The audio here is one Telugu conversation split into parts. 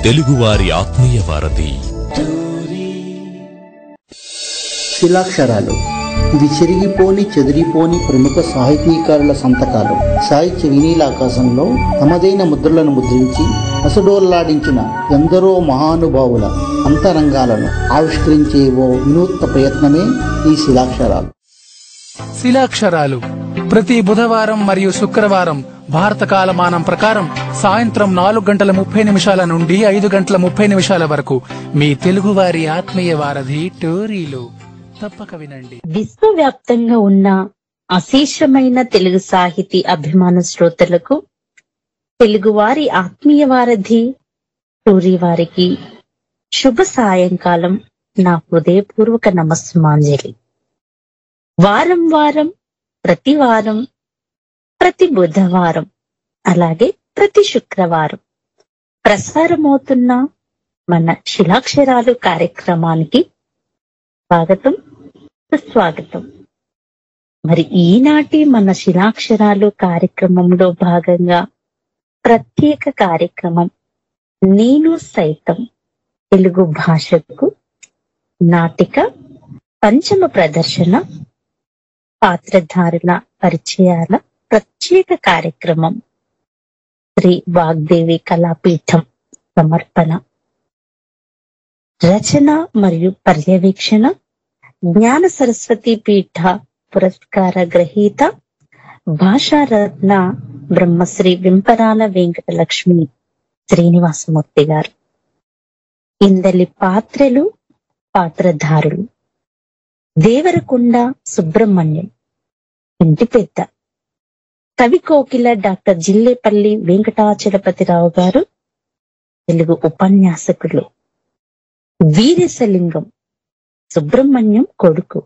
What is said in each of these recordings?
తెలుగువారి ఆత్మీయ వారధి. శిలాక్షరాలు ఇవి చెరిగిపోని చెదిరిపోని ప్రముఖ సాహితీకారుల సంతకాలు. సాహిత్య వినీలాకాశంలో తమదైన ముద్రలను ముద్రించి అసడోల్లాడించిన ఎందరో మహానుభావుల అంతరంగాలను ఆవిష్కరించే ఓ వినూత్న ప్రయత్నమే ఈ శిలాక్షరాలు. శిలాక్షరాలు ప్రతి బుధవారం మరియు శుక్రవారం భారత కాలమానం ప్రకారం సాయంత్రం 4:30 నుండి 5:30 వరకు మీ తెలుగువారి ఆత్మీయ వారధి టోరీలో తప్పక వినండి. విశ్వవ్యాప్తంగా ఉన్న అశేషమైన తెలుగు సాహితీ అభిమాన శ్రోతలకు తెలుగువారి ఆత్మీయ వారధి టోరీ వారికి శుభ సాయంకాలం నా హృదయపూర్వక నమస్సుమాంజలి. వారం ప్రతి వారం, ప్రతి బుధవారం, అలాగే ప్రతి శుక్రవారం ప్రసారమవుతున్న మన శిలాక్షరాలు కార్యక్రమానికి స్వాగతం, సుస్వాగతం. మరి ఈనాటి మన శిలాక్షరాలు కార్యక్రమంలో భాగంగా ప్రత్యేక కార్యక్రమం నేను సైతం తెలుగు భాషకు నాటిక పంచమ ప్రదర్శన పాత్రధారుల పరిచయాల ప్రత్యేక కార్యక్రమం శ్రీ వాగ్దేవి కళాపీఠం సమర్పణ. రచన మరియు పర్యవేక్షణ జ్ఞాన సరస్వతి పీఠ పురస్కార గ్రహీత భాషారత్న బ్రహ్మశ్రీ వింపరాల వెంకటలక్ష్మి శ్రీనివాసమూర్తి గారు. ఇందలి పాత్రలు, పాత్రధారులు: దేవరకొండ సుబ్రహ్మణ్యం, ఇంటి పెద్ద. కవి కోకిల డాక్టర్ జిల్లేపల్లి వెంకటాచలపతిరావు గారు, తెలుగు ఉపన్యాసకులు. వీరేశలింగం సుబ్రహ్మణ్యం కొడుకు.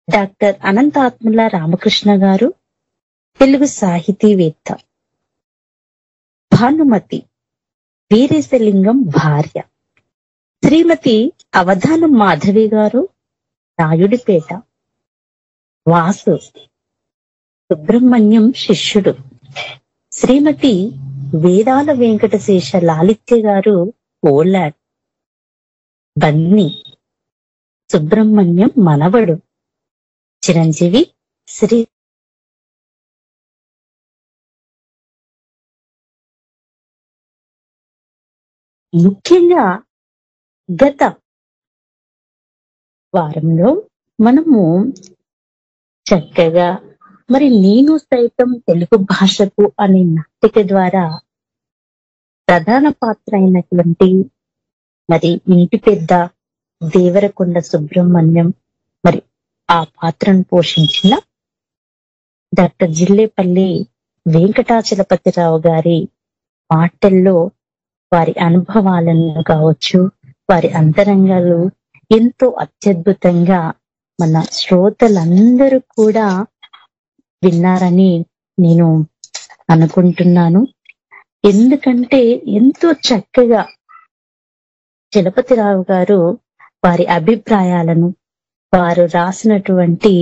డాక్టర్ అనంతాత్మల రామకృష్ణ గారు, తెలుగు సాహితీవేత్త. భానుమతి వీరేశలింగం భార్య. శ్రీమతి అవధానం మాధవి గారు, రాయుడిపేట. వాసు సుబ్రహ్మణ్యం శిష్యుడు. శ్రీమతి వేదాల వెంకటశేష లాలిత్య గారు, ఓలాడ్. బన్నీ సుబ్రహ్మణ్యం మనవడు. చిరంజీవి శ్రీ ముఖ్యంగా గత వారంలో మనము చక్కగా మరి నేను సైతం తెలుగు భాషకు అనే నాటిక ద్వారా ప్రధాన పాత్ర అయినటువంటి మరి ఇంటి పెద్ద దేవరకొండ సుబ్రహ్మణ్యం, మరి ఆ పాత్రను పోషించిన డాక్టర్ జిల్లేపల్లి వెంకటాచలపతిరావు గారి మాటల్లో వారి అనుభవాలను కావచ్చు, వారి అంతరంగాలు ఎంతో అత్యద్భుతంగా మన శ్రోతలందరూ కూడా విన్నారని నేను అనుకుంటున్నాను. ఎందుకంటే ఎంతో చక్కగా చలపతిరావు గారు వారి అభిప్రాయాలను, వారు రాసినటువంటి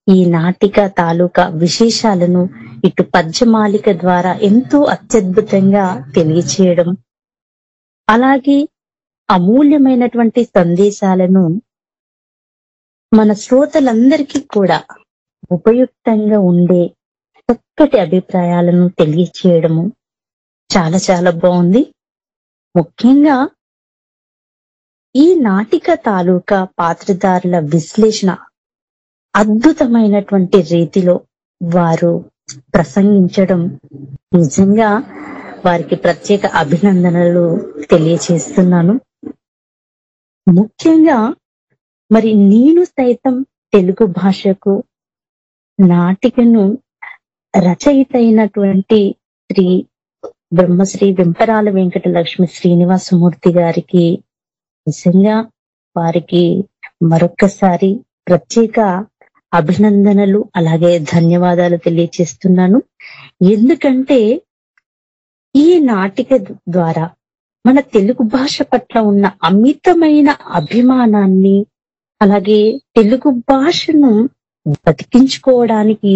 ఈ నాటిక తాలూకా విశేషాలను ఇటు పద్యమాలిక ద్వారా ఎంతో అత్యద్భుతంగా తెలియచేయడం, అలాగే అమూల్యమైనటువంటి సందేశాలను మన శ్రోతలందరికీ కూడా ఉపయుక్తంగా ఉండే చక్కటి అభిప్రాయాలను తెలియచేయడము చాలా చాలా బాగుంది. ముఖ్యంగా ఈ నాటిక తాలూకా పాత్రధారుల విశ్లేషణ అద్భుతమైనటువంటి రీతిలో వారు ప్రసంగించడం నిజంగా వారికి ప్రత్యేక అభినందనలు తెలియచేస్తున్నాను. ముఖ్యంగా మరి నేను సైతం తెలుగు భాషకు నాటికను రచయిత అయినటువంటి శ్రీ బ్రహ్మశ్రీ వింపరాల వెంకటలక్ష్మి శ్రీనివాసమూర్తి గారికి నిజంగా వారికి మరొక్కసారి ప్రత్యేక అభినందనలు అలాగే ధన్యవాదాలు తెలియచేస్తున్నాను. ఎందుకంటే ఈ నాటిక ద్వారా మన తెలుగు భాష పట్ల ఉన్న అమితమైన అభిమానాన్ని, అలాగే తెలుగు భాషను బతికించుకోవడానికి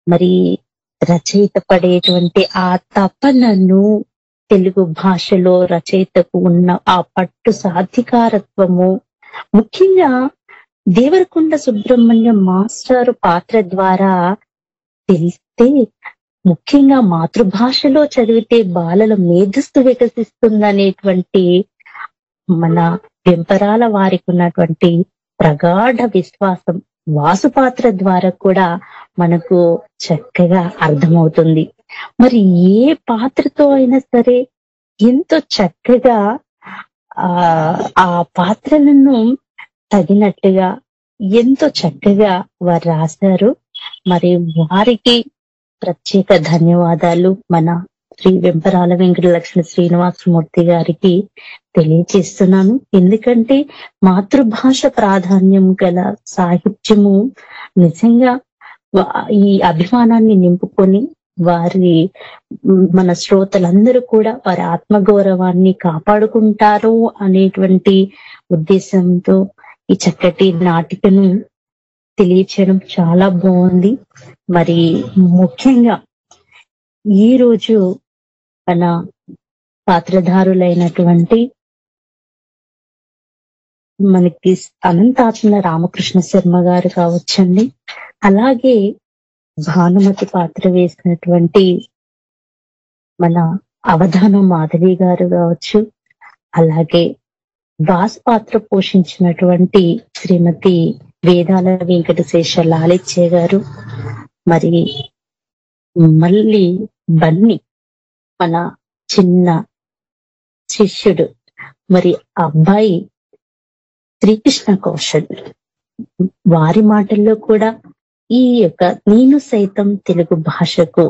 మరి రచయిత పడేటువంటి ఆ తపనను తెలుగు భాషలో రచయితకు ఉన్న ఆ పట్టు సాధికారత్వము, ముఖ్యంగా దేవరకొండ సుబ్రహ్మణ్యం మాస్టారు పాత్ర ద్వారా తెలిస్తే, ముఖ్యంగా మాతృభాషలో చదివితే బాలల మేధస్సు వికసిస్తుందనేటువంటి మన వెంపరాల వారికి ఉన్నటువంటి ప్రగాఢ విశ్వాసం వాసు పాత్ర ద్వారా కూడా మనకు చక్కగా అర్థమవుతుంది. మరి ఏ పాత్రతో అయినా సరే ఎంతో చక్కగా ఆ పాత్రలను తగినట్టుగా ఎంతో చక్కగా వారు రాశారు. మరి వారికి ప్రత్యేక ధన్యవాదాలు మన శ్రీ వెంపరాల వెంకట లక్ష్మీ శ్రీనివాసమూర్తి గారికి తెలియజేస్తున్నాను. ఎందుకంటే మాతృభాష ప్రాధాన్యం గల సాహిత్యము నిజంగా ఈ అభిమానాన్ని నింపుకొని వారి మన శ్రోతలందరూ కూడా వారి ఆత్మగౌరవాన్ని కాపాడుకుంటారు అనేటువంటి ఉద్దేశంతో ఈ చక్కటి నాటికను తెలియచేయడం చాలా బాగుంది. మరి ముఖ్యంగా ఈ రోజు మన పాత్రధారులైనటువంటి మనకి అనంతాత్మ రామకృష్ణ శర్మ గారు కావచ్చండి, అలాగే భానుమతి పాత్ర వేసినటువంటి మన అవధానం మాధవి గారు కావచ్చు, అలాగే బాస్ పాత్ర పోషించినటువంటి శ్రీమతి వేదాల వెంకటశేష లాలిత్య గారు, మరి మళ్ళీ బన్నీ మన చిన్న శిష్యుడు, మరి అబ్బాయి శ్రీకృష్ణ కౌశల్, వారి మాటల్లో కూడా ఈ యొక్క నేను సైతం తెలుగు భాషకు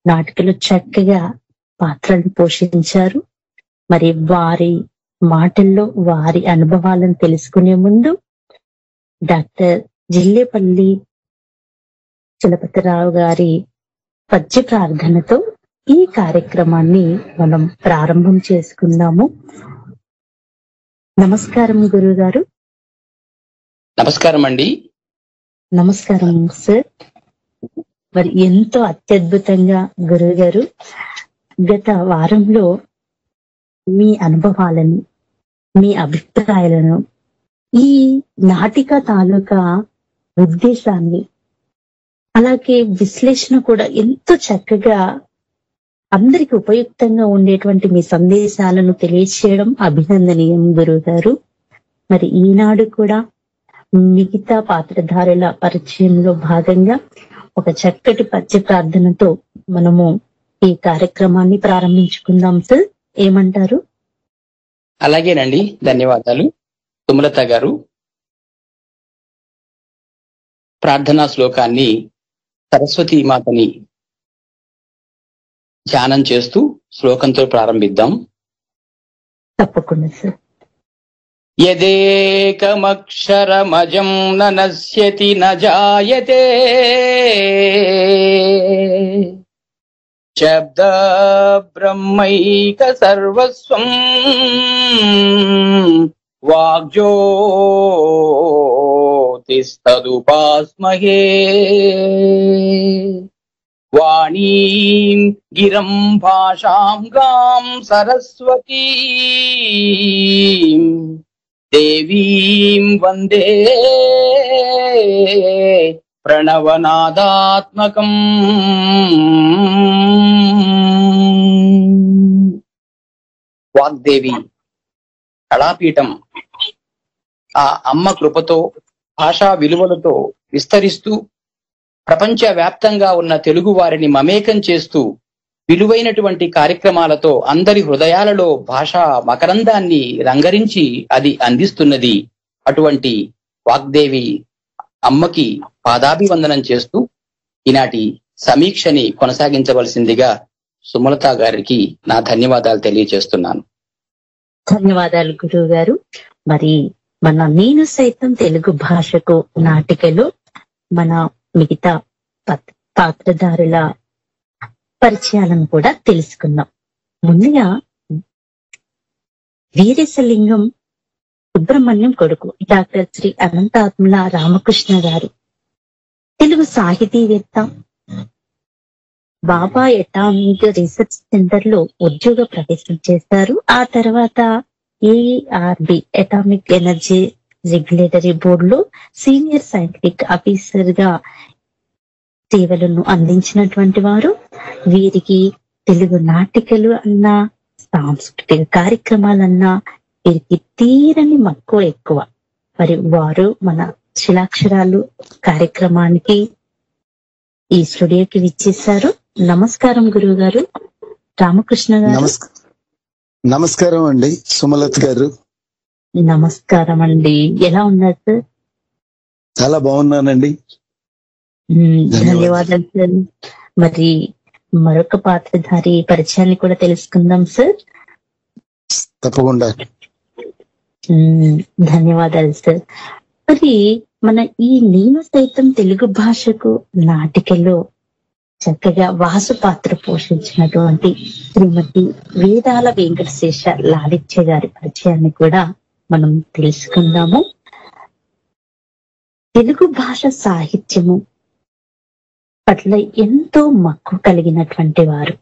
నాటికలు చక్కగా పాత్రలు పోషించారు. మరి వారి మాటల్లో వారి అనుభవాలను తెలుసుకునే ముందు డాక్టర్ జిల్లేపల్లి చలపతిరావు గారి పద్య ప్రార్థనతో ఈ కార్యక్రమాన్ని మనం ప్రారంభం చేసుకుందాము. నమస్కారం గురువు గారు. నమస్కారం అండి. నమస్కారం సార్. మరి ఎంతో అత్యద్భుతంగా గురువు గారు గత వారంలో మీ అనుభవాలను, మీ అభిప్రాయాలను, ఈ నాటిక తాలూకా ఉద్దేశాన్ని, అలాగే విశ్లేషణ కూడా ఎంతో చక్కగా అందరికి ఉపయుక్తంగా ఉండేటువంటి మీ సందేశాలను తెలియచేయడం అభినందనీయం గురువు గారు. మరి ఈనాడు కూడా మిగతా పాత్రధారుల పరిచయంలో భాగంగా ఒక చక్కటి పద్య ప్రార్థనతో మనము ఈ కార్యక్రమాన్ని ప్రారంభించుకుందాం సార్, ఏమంటారు? అలాగేనండి, ధన్యవాదాలు సుమలత గారు. ప్రార్థనా శ్లోకాన్ని సరస్వతీ మాతని ధ్యానం చేస్తూ శ్లోకంతో ప్రారంభిద్దాం. తప్పకుండా సార్. యదేకమక్షరమజం ననశ్యతి నజాయతే శబ్ద బ్రహ్మైక సర్వస్వం వాగ్జ్యోతిస్తదుపాస్మహే వాణీం గిరం భాషాం గాం సరస్వతీం దేవీం వందే ప్రణవనాదాత్మకం. వాగ్దేవి కళాపీఠం ఆ అమ్మ కృపతో, భాషా విలువలతో విస్తరిస్తూ ప్రపంచ వ్యాప్తంగా ఉన్న తెలుగు వారిని మమేకం చేస్తూ విలువైనటువంటి కార్యక్రమాలతో అందరి హృదయాలలో భాషా మకరందాన్ని రంగరించి అది అందిస్తున్నది. అటువంటి వాగ్దేవి అమ్మకి పాదాభివందనం చేస్తూ ఈనాటి సమీక్షని కొనసాగించవలసిందిగా సుమలత గారికి నా ధన్యవాదాలు తెలియజేస్తున్నాను. ధన్యవాదాలు గురువు గారు. మరి మన నేను సైతం తెలుగు భాషకు నాటికలో మన మిగతా పాత్రధారుల పరిచయాలను కూడా తెలుసుకుందాం. ముందుగా వీరేశలింగం సుబ్రహ్మణ్యం కొడుకు డాక్టర్ శ్రీ అనంతాత్మల రామకృష్ణ గారు తెలుగు సాహితీవేత్త, బాబా అటామిక్ రీసెర్చ్ సెంటర్ లో ఉద్యోగ ప్రవేశం చేశారు. ఆ తర్వాత AERB atomic energy regulatory board లో సీనియర్ సైంటిఫిక్ ఆఫీసర్ గా సేవలను అందించినటువంటి వారు. వీరికి తెలుగు నాటికలు అన్నా, సాంస్కృతిక కార్యక్రమాలన్నా వీరికి తీరని మక్కువ ఎక్కువ. మరి వారు మన శిలాక్షరాలు కార్యక్రమానికి ఈ స్టూడియోకి విచ్చేశారు. నమస్కారం గురువు గారు. రామకృష్ణ గారు. నమస్కారం అండి సుమలత్ గారు. నమస్కారం అండి. ఎలా ఉన్నారు సార్? చాలా బాగున్నానండి. ధన్యవాదాలు సార్. మరి మరొక పాత్రధారి పరిచయాన్ని కూడా తెలుసుకుందాం సార్. తప్పకుండా. ధన్యవాదాలు సార్. మరి మన ఈ నేను సైతం తెలుగు భాషకు నాటికలో చక్కగా వాసు పాత్ర పోషించినటువంటి శ్రీమతి వేదాల వెంకటశేష లాలిత్య గారి పరిచయాన్ని కూడా మనం తెలుసుకుందాము. తెలుగు భాష సాహిత్యము పట్ల ఎంతో మక్కువ కలిగినటువంటి వారు.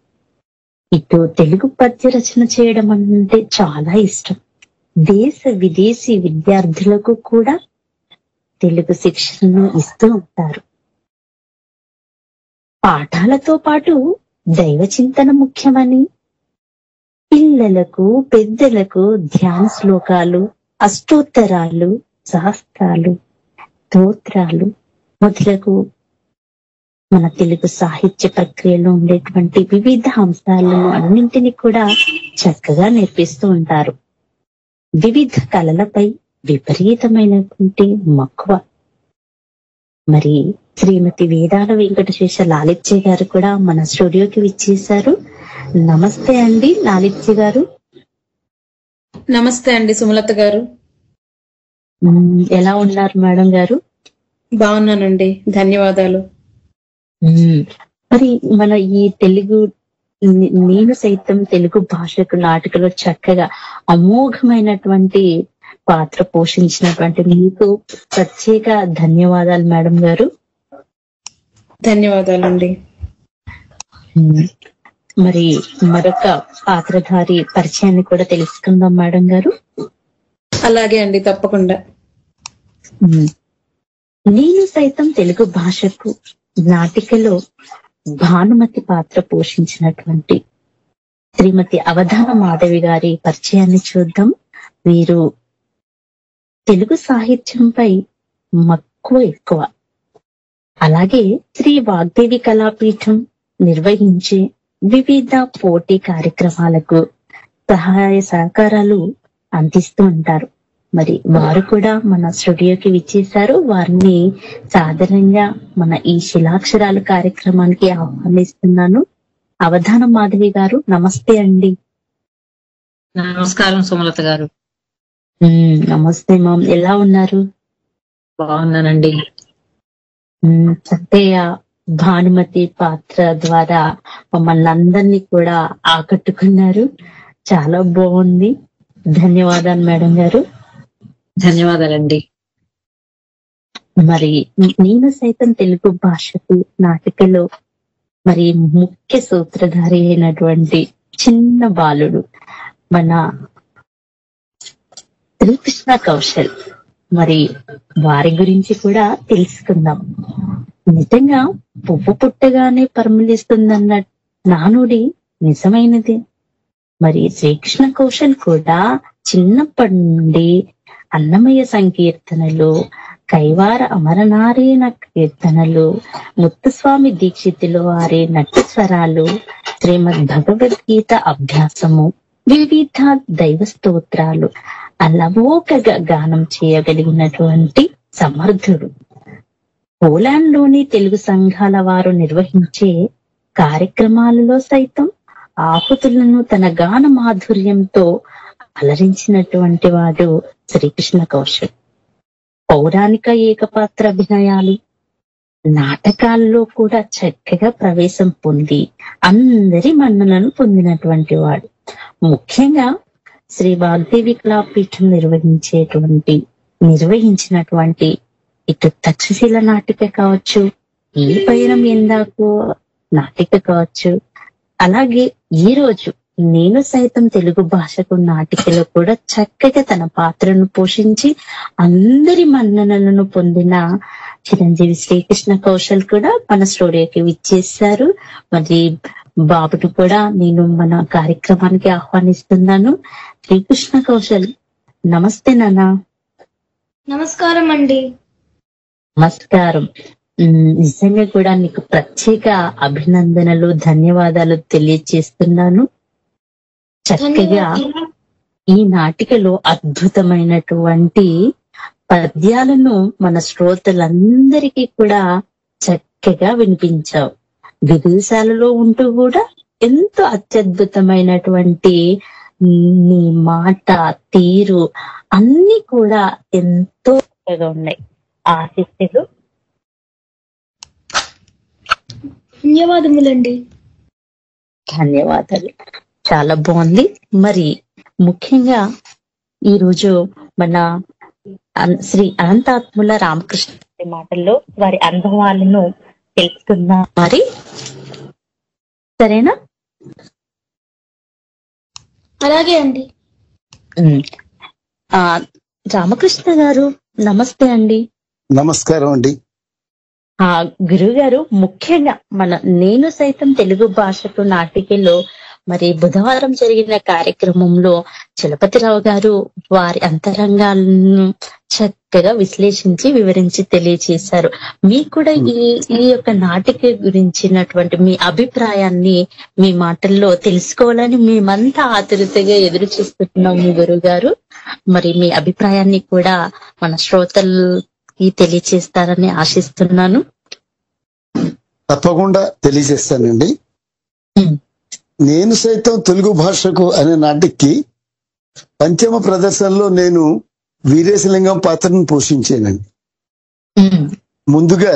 ఇటు తెలుగు పద్య రచన చేయడం అంటే చాలా ఇష్టం. దేశ విదేశీ విద్యార్థులకు కూడా తెలుగు శిక్షణను ఇస్తూ ఉంటారు. పాఠాలతో పాటు దైవ చింతన ముఖ్యమని పిల్లలకు పెద్దలకు ధ్యాన శ్లోకాలు, అష్టోత్తరాలు, శాస్త్రాలు, స్తోత్రాలు మొదలగు మన తెలుగు సాహిత్య ప్రక్రియలో ఉండేటువంటి వివిధ అంశాలను అన్నింటినీ కూడా చక్కగా నేర్పిస్తూ ఉంటారు. వివిధ కళలపై విపరీతమైనటువంటి మక్కువ. మరి శ్రీమతి వేదాల వెంకటశేష లాలిత్య గారు కూడా మన స్టూడియోకి విచ్చేశారు. నమస్తే అండి లాలిత్య గారు. నమస్తే అండి సుమలత గారు. ఎలా ఉన్నారు మేడం గారు? బాగున్నానండి, ధన్యవాదాలు. మరి మన ఈ తెలుగు నేను సైతం తెలుగు భాషకు నాటికలో చక్కగా అమోఘమైనటువంటి పాత్ర పోషించినటువంటి మీకు ప్రత్యేక ధన్యవాదాలు మేడం గారు. ధన్యవాదాలండి. మరి మరొక పాత్రధారి పరిచయాన్ని కూడా తెలుసుకుందాం మేడం గారు. అలాగే అండి, తప్పకుండా. నేను సైతం తెలుగు భాషకు నాటికలో భానుమతి పాత్ర పోషించినటువంటి శ్రీమతి అవధాన మాధవి గారి పరిచయాన్ని చూద్దాం. వీరు తెలుగు సాహిత్యంపై మక్కువ ఎక్కువ. అలాగే శ్రీ వాగ్దేవి కళాపీఠం నిర్వహించే వివిధ పోటీ కార్యక్రమాలకు సహాయ సహకారాలు అందిస్తూ ఉంటారు. మరి వారు కూడా మన స్టూడియోకి విచ్చేశారు. వారిని సాధారణంగా మన ఈ శిలాక్షరాలు కార్యక్రమానికి ఆహ్వానిస్తున్నాను. అవధాన మాధవి గారు, నమస్తే అండి. నమస్కారం సుమలత గారు. నమస్తే మామ్, ఎలా ఉన్నారు? బాగున్నానండి. సత్య భానుమతి పాత్ర ద్వారా మమ్మల్ని అందరినీ కూడా ఆకట్టుకున్నారు. చాలా బాగుంది. ధన్యవాదాలు మేడం గారు. ధన్యవాదాలండి. మరి నేను సైతం తెలుగు భాషకు నాటికలో మరి ముఖ్య సూత్రధారి అయినటువంటి చిన్న బాలుడు మన శ్రీకృష్ణ కౌశల్. మరి వారి గురించి కూడా తెలుసుకుందాం. నిజంగా పువ్వు పుట్టగానే పరిమళిస్తుందన్న నానుడి నిజమైనది. మరి శ్రీకృష్ణ కౌశల్ కూడా చిన్నప్పటి నుండి అన్నమయ్య సంకీర్తనలు, కైవార అమరనారాయణ కీర్తనలు, ముత్తుస్వామి దీక్షితులు వారి నట్టు స్వరాలు, శ్రీమద్ భగవద్గీత అభ్యాసము, వివిధ దైవ స్తోత్రాలు అలవోకగా గానం చేయగలిగినటువంటి సమర్థుడు. పోలాండ్ లోని తెలుగు సంఘాల వారు నిర్వహించే కార్యక్రమాలలో సైతం ఆహుతులను తన గాన మాధుర్యంతో అలరించినటువంటి వాడు శ్రీకృష్ణ కౌశల్. పౌరాణిక ఏకపాత్ర అభినయాలు, నాటకాల్లో కూడా చక్కగా ప్రవేశం పొంది అందరి మన్నలను పొందినటువంటి వాడు. ముఖ్యంగా శ్రీ వాగ్దేవి కళాపీఠం నిర్వహించినటువంటి ఇటు తక్షశిల నాటిక కావచ్చు, ఈ పయనం ఎందాకు నాటిక కావచ్చు. అలాగే ఈ రోజు నేను సైతం తెలుగు భాషకు నాటికలో కూడా చక్కగా తన పాత్రను పోషించి అందరి మన్ననలను పొందిన చిరంజీవి శ్రీకృష్ణ కౌశల్ కూడా మన స్టూడియోకి విచ్చేశారు. మరి బాబును కూడా నేను మన కార్యక్రమానికి ఆహ్వానిస్తున్నాను. శ్రీకృష్ణ కౌశల్, నమస్తే నాన్న. నమస్కారం అండి. నమస్కారం. నిజంగా కూడా నీకు ప్రత్యేక అభినందనలు, ధన్యవాదాలు తెలియజేస్తున్నాను. చక్కగా ఈ నాటికలో అద్భుతమైనటువంటి పద్యాలను మన శ్రోతలందరికీ కూడా చక్కగా వినిపించావు. విదేశాలలో ఉంటూ కూడా ఎంతో అత్యద్భుతమైనటువంటి నీ మాట తీరు అన్ని కూడా ఎంతో చక్కగా ఉన్నాయి. ఆశిస్తులు. ధన్యవాదములండి. ధన్యవాదాలు. చాలా బాగుంది. మరి ముఖ్యంగా ఈరోజు మన శ్రీ అనంతాత్ముల రామకృష్ణ మాటల్లో వారి అనుభవాలను తెలుసుకుందాం. మరి సరేనా? అలాగే అండి. రామకృష్ణ గారు నమస్తే అండి. నమస్కారం అండి. గురువు గారు, ముఖ్యంగా మన నేను సైతం తెలుగు భాషకు నాటికలో మరి బుధవారం జరిగిన కార్యక్రమంలో చలపతిరావు గారు వారి అంతరంగాలను చక్కగా విశ్లేషించి వివరించి తెలియజేశారు. మీకు కూడా ఈ యొక్క నాటిక గురించినటువంటి మీ అభిప్రాయాన్ని మీ మాటల్లో తెలుసుకోవాలని మేమంతా ఆతురతగా ఎదురు చూస్తున్నాం గురువు గారు. మరి మీ అభిప్రాయాన్ని కూడా మన శ్రోతలకి తెలియజేస్తారని ఆశిస్తున్నాను. తప్పకుండా తెలియజేస్తానండి. నేను సైతం తెలుగు భాషకు అనే నాటికి పంచమ ప్రదర్శనలో నేను వీరేశలింగం పాత్రను పోషించానండి. ముందుగా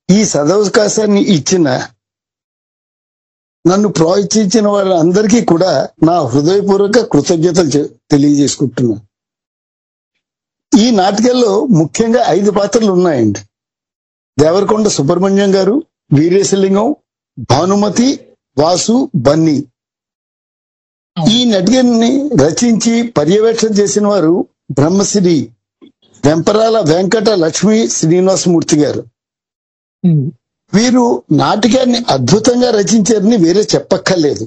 ఈ సదవకాశాన్ని ఇచ్చిన, నన్ను ప్రోత్సహించిన వాళ్ళందరికీ కూడా నా హృదయపూర్వక కృతజ్ఞతలు తెలియజేసుకుంటున్నాను. ఈ నాటికల్లో ముఖ్యంగా 5 పాత్రలు ఉన్నాయండి. దేవరకొండ సుబ్రహ్మణ్యం గారు, వీరేశలింగం, భానుమతి, వాసు, బన్నీ. ఈ నాటికని రచించి పర్యవేక్షణ చేసిన వారు బ్రహ్మశ్రీ వెంపరాల వెంకట లక్ష్మీ శ్రీనివాసమూర్తి గారు. వీరు నాటకాన్ని అద్భుతంగా రచించారని వేరే చెప్పక్కర్లేదు.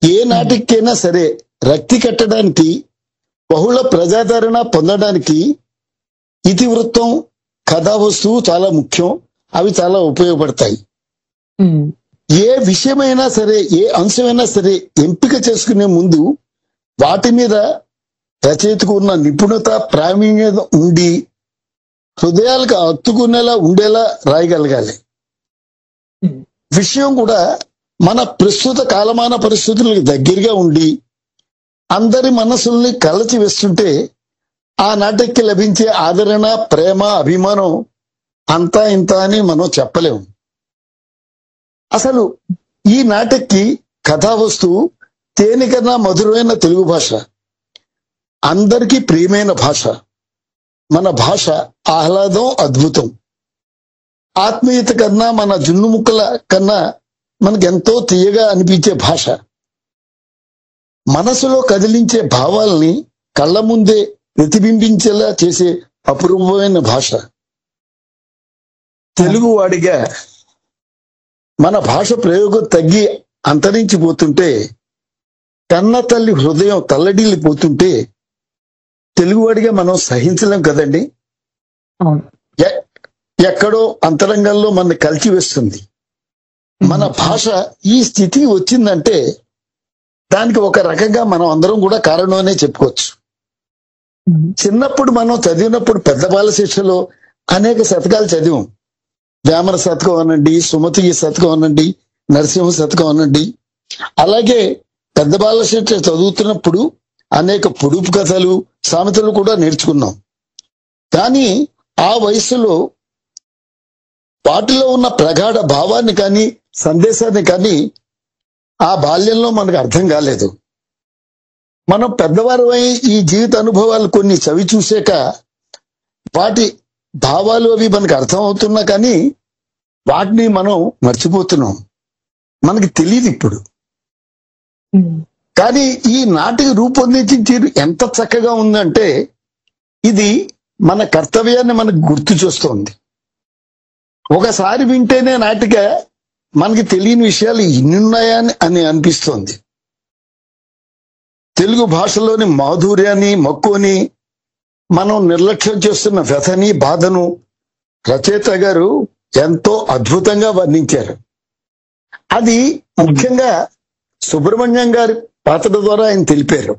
ఏ నాటికైనా సరే రక్తి కట్టడానికి, బహుళ ప్రజాదరణ పొందడానికి ఇతివృత్తం, కథా వస్తువు చాలా ముఖ్యం. అవి చాలా ఉపయోగపడతాయి. ఏ విషయమైనా సరే, ఏ అంశమైనా సరే ఎంపిక చేసుకునే ముందు వాటి మీద రచయితకు ఉన్న నిపుణత, ప్రావీణ్యత ఉండి హృదయాలకు హత్తుకునేలా ఉండేలా రాయగలగాలి. విషయం కూడా మన ప్రస్తుత కాలమాన పరిస్థితులకు దగ్గరగా ఉండి అందరి మనసుల్ని కలచి వేస్తుంటే ఆ నాటికి లభించే ఆదరణ, ప్రేమ, అభిమానం అంతా ఇంత అని మనం చెప్పలేము. అసలు ఈ నాటికి కథా వస్తువు తేనికన్నా మధురమైన తెలుగు భాష, అందరికీ ప్రియమైన భాష. మన భాష ఆహ్లాదం, అద్భుతం. ఆత్మీయత కన్నా, మన జున్ను ముక్కల కన్నా మనకెంతో తీయగా అనిపించే భాష. మనసులో కదిలించే భావాల్ని కళ్ళ ముందే ప్రతిబింబించేలా చేసే అపూర్వమైన భాష. తెలుగువాడిగా మన భాష ప్రయోగం తగ్గి అంతరించిపోతుంటే, కన్న తల్లి హృదయం తల్లడిల్లిపోతుంటే తెలుగువాడిగా మనం సహించలేం కదండి. ఎక్కడో అంతరంగంలో మన కలిసి వేస్తుంది. మన భాష ఈ స్థితికి వచ్చిందంటే దానికి ఒక రకంగా మనం అందరం కూడా కారణమనే చెప్పుకోవచ్చు. చిన్నప్పుడు మనం చదివినప్పుడు పెద్ద బాల శిక్షలో అనేక శతకాలు చదివాం. వేమన శతకం అనండి, సుమతి శతకం అనండి, నరసింహ శతకం అనండి. అలాగే పెద్ద బాల శిక్ష చదువుతున్నప్పుడు అనేక పొడుపు కథలు, సామెతలు కూడా నేర్చుకున్నాం. కానీ ఆ వయసులో వాటిలో ఉన్న ప్రగాఢ భావాన్ని కానీ, సందేశాన్ని కానీ ఆ బాల్యంలో మనకు అర్థం కాలేదు. మనం పెద్దవారమై ఈ జీవిత అనుభవాలు కొన్ని చవి చూసాక వాటి భావాలు అవి మనకు అర్థం అవుతున్నా కానీ వాటిని మనం మర్చిపోతున్నాం. మనకి తెలియదు ఇప్పుడు. కానీ ఈ నాటిక రూపొందించిన తీరు ఎంత చక్కగా ఉందంటే ఇది మన కర్తవ్యాన్ని మనకు గుర్తు చేస్తోంది. ఒకసారి వింటేనే నాటిక మనకి తెలియని విషయాలు ఇన్నున్నాయా అని అనిపిస్తోంది. తెలుగు భాషలోని మాధుర్యాన్ని మక్కువని మనం నిర్లక్ష్యం చేస్తున్న వ్యథని బాధను రచయిత గారు ఎంతో అద్భుతంగా వర్ణించారు. అది ముఖ్యంగా సుబ్రహ్మణ్యం గారి పాత్ర ద్వారా ఆయన తెలిపారు.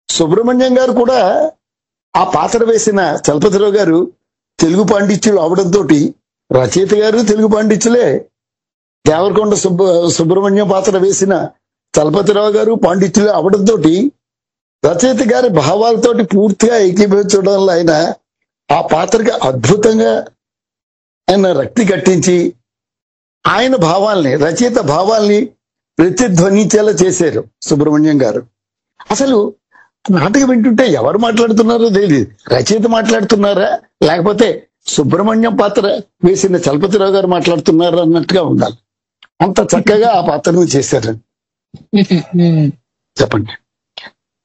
సుబ్రహ్మణ్యం గారు కూడా ఆ పాత్ర వేసిన చలపతిరావు గారు తెలుగు పాండిత్యులు అవడంతో రచయిత గారు తెలుగు పాండిత్యులే. దేవరకొండ సుబ్రహ్మణ్యం పాత్ర వేసిన చలపతిరావు గారు పాండిత్యులు అవడంతో రచయిత గారి భావాలతోటి పూర్తిగా ఏకీభవించడం వల్ల ఆయన ఆ పాత్రకి అద్భుతంగా ఆయన రక్తి కట్టించి ఆయన భావాల్ని రచయిత భావాల్ని ప్రతిధ్వనించేలా చేశారు సుబ్రహ్మణ్యం గారు. అసలు నాటకం వింటుంటే ఎవరు మాట్లాడుతున్నారో తెలియదు. రచయిత మాట్లాడుతున్నారా లేకపోతే సుబ్రహ్మణ్యం పాత్ర వేసిన చలపతిరావు గారు మాట్లాడుతున్నారా అన్నట్టుగా ఉండాలి. అంత చక్కగా ఆ పాత్రను చేశారండి. చెప్పండి.